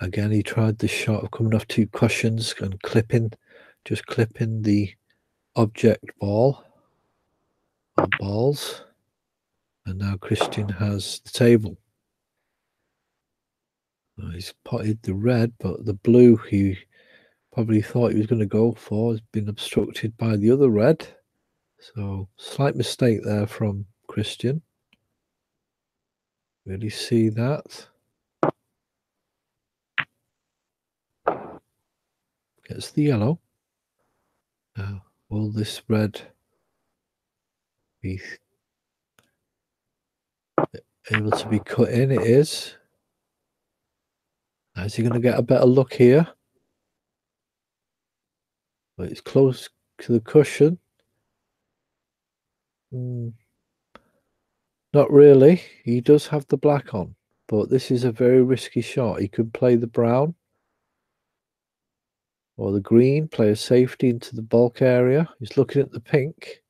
A: Again, he tried the shot of coming off 2 cushions and just clipping the object ball or balls. And now Christian has the table. He's potted the red, but the blue he probably thought he was going to go for has been obstructed by the other red. So slight mistake there from Christian. Really see that. Gets the yellow. Now, will this red be able to be cut in? It is. Now, is he going to get a better look here? But it's close to the cushion. Not really. He does have the black on, but this is a very risky shot. He could play the brown or the green, play a safety into the bulk area. He's looking at the pink.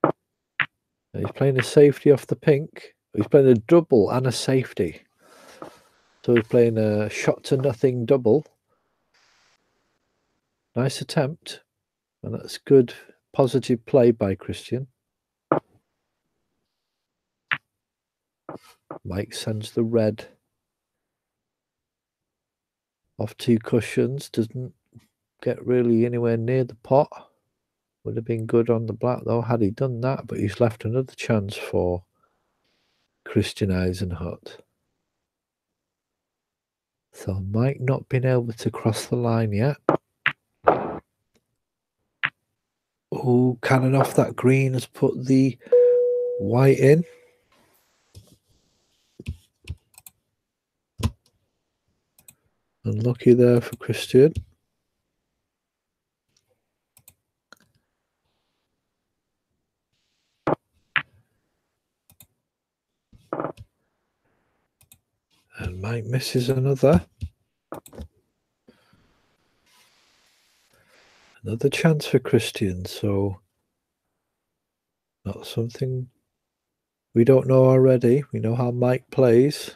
A: And he's playing a safety off the pink. He's playing a double and a safety. So he's playing a shot to nothing double. Nice attempt. And that's good, positive play by Christian. Mike sends the red off 2 cushions. Doesn't get really anywhere near the pot. Would have been good on the black though had he done that, but he's left another chance for Christian Eisenhut. So Mike not been able to cross the line yet. Oh, cannon off that green has put the white in. Unlucky there for Christian. And Mike misses another. Another chance for Christian, so not something we don't know already. We know how Mike plays.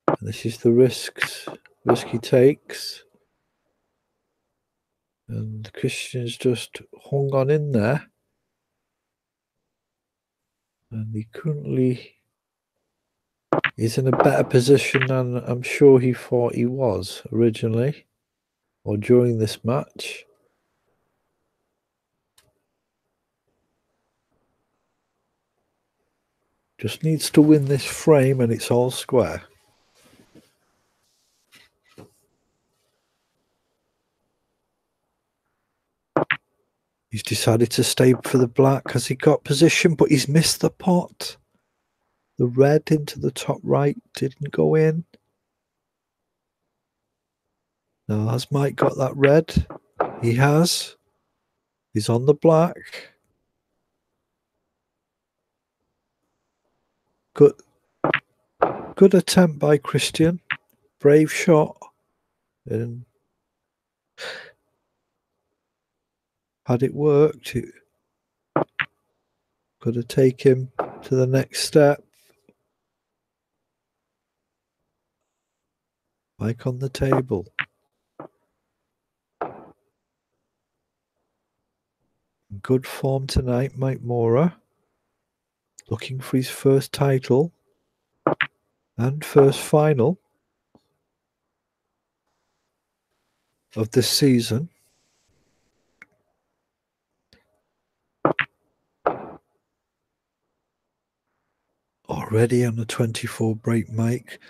A: And this is the risk he takes. And Christian's just hung on in there. And he currently is in a better position than I'm sure he thought he was originally or during this match. Just needs to win this frame and it's all square. He's decided to stay for the black because he got position, but he's missed the pot. The red into the top right didn't go in. Now, has Mike got that red? He has. He's on the black. Good attempt by Christian. Brave shot. And had it worked, it could have taken him to the next step. Mike on the table. Good form tonight, Mike Mora. Looking for his first title and first final of this season. Already on the 24 break, Mike,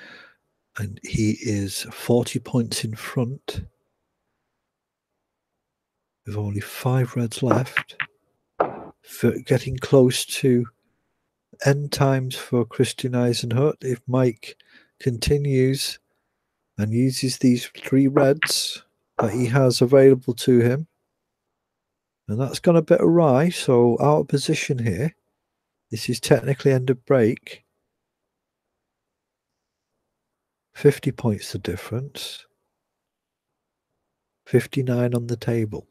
A: and he is 40 points in front with only 5 reds left. Getting close to end times for Christian Eisenhut if Mike continues and uses these 3 reds that he has available to him. And that's gone a bit awry, so out of position here. This is technically end of break. 50 points the difference. 59 on the table.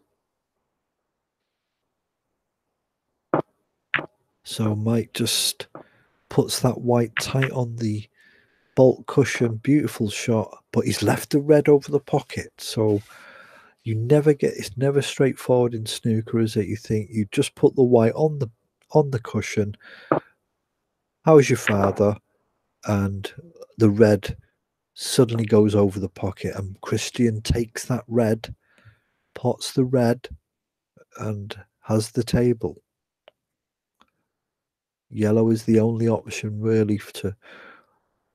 A: So Mike just puts that white tight on the bolt cushion. Beautiful shot, but he's left the red over the pocket. So you never get, it's never straightforward in snooker, is it? You think you just put the white on the cushion. How's your father? And the red suddenly goes over the pocket, and Christian takes that red, pots the red, and has the table. Yellow is the only option really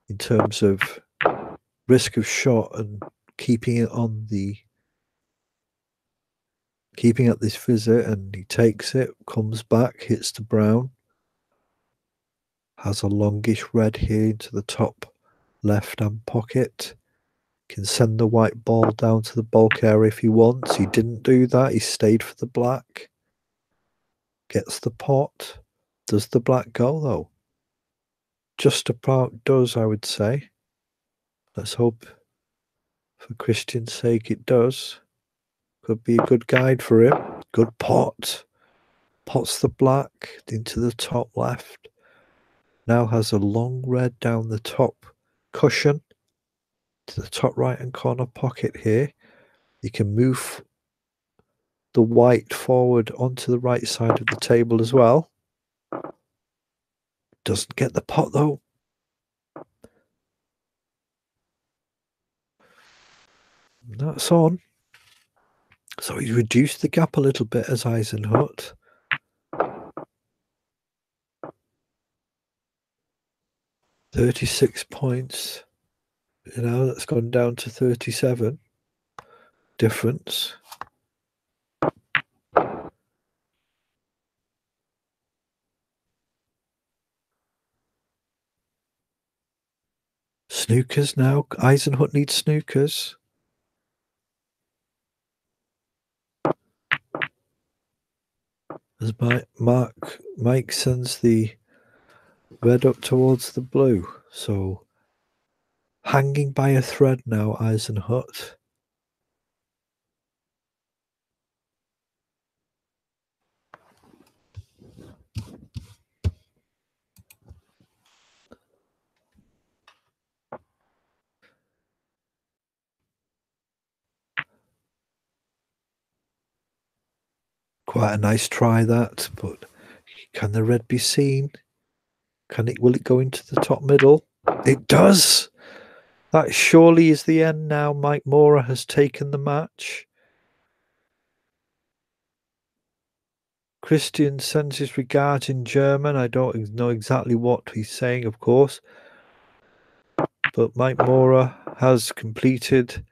A: in terms of risk of shot and keeping at this visit, and he takes it, comes back, hits the brown, has a longish red here into the top left hand pocket. Can send the white ball down to the bulk area if he wants. He didn't do that. He stayed for the black. Gets the pot. Does the black go, though? Just about does, I would say. Let's hope, for Christian's sake, it does. Could be a good guide for him. Good pot. Pots the black into the top left. Now has a long red down the top cushion to the top right hand corner pocket here. You can move the white forward onto the right side of the table as well. Doesn't get the pot though. That's on. So he's reduced the gap a little bit as Eisenhut. $36 points. You know, that's gone down to 37. Difference. Snookers now. Eisenhut needs snookers. As Mike sends the red up towards the blue. So hanging by a thread now, Eisenhut. Quite a nice try that, but can the red be seen? Will it go into the top middle? It does! That surely is the end now. Mike Mora has taken the match. Christian sends his regards in German. I don't know exactly what he's saying, of course. But Mike Mora has completed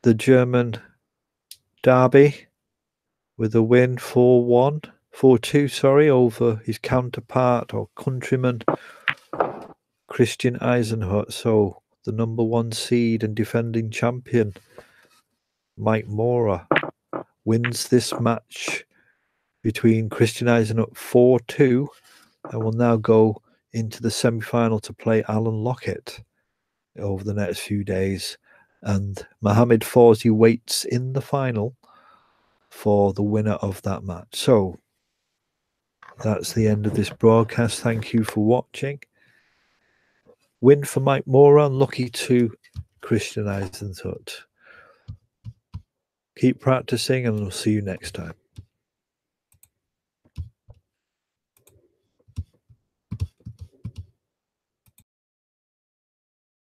A: the German derby with a win 4-2, over his counterpart or countryman, Christian Eisenhut. So the number 1 seed and defending champion, Mike Mora, wins this match between Christian Eisenhut 4-2 and will now go into the semi-final to play Alan Lockett over the next few days. And Mohamed Fawzi waits in the final for the winner of that match. So that's the end of this broadcast. Thank you for watching. Win for Mike Mora, lucky to Christian Eisenhut. Keep practicing and we'll see you next time.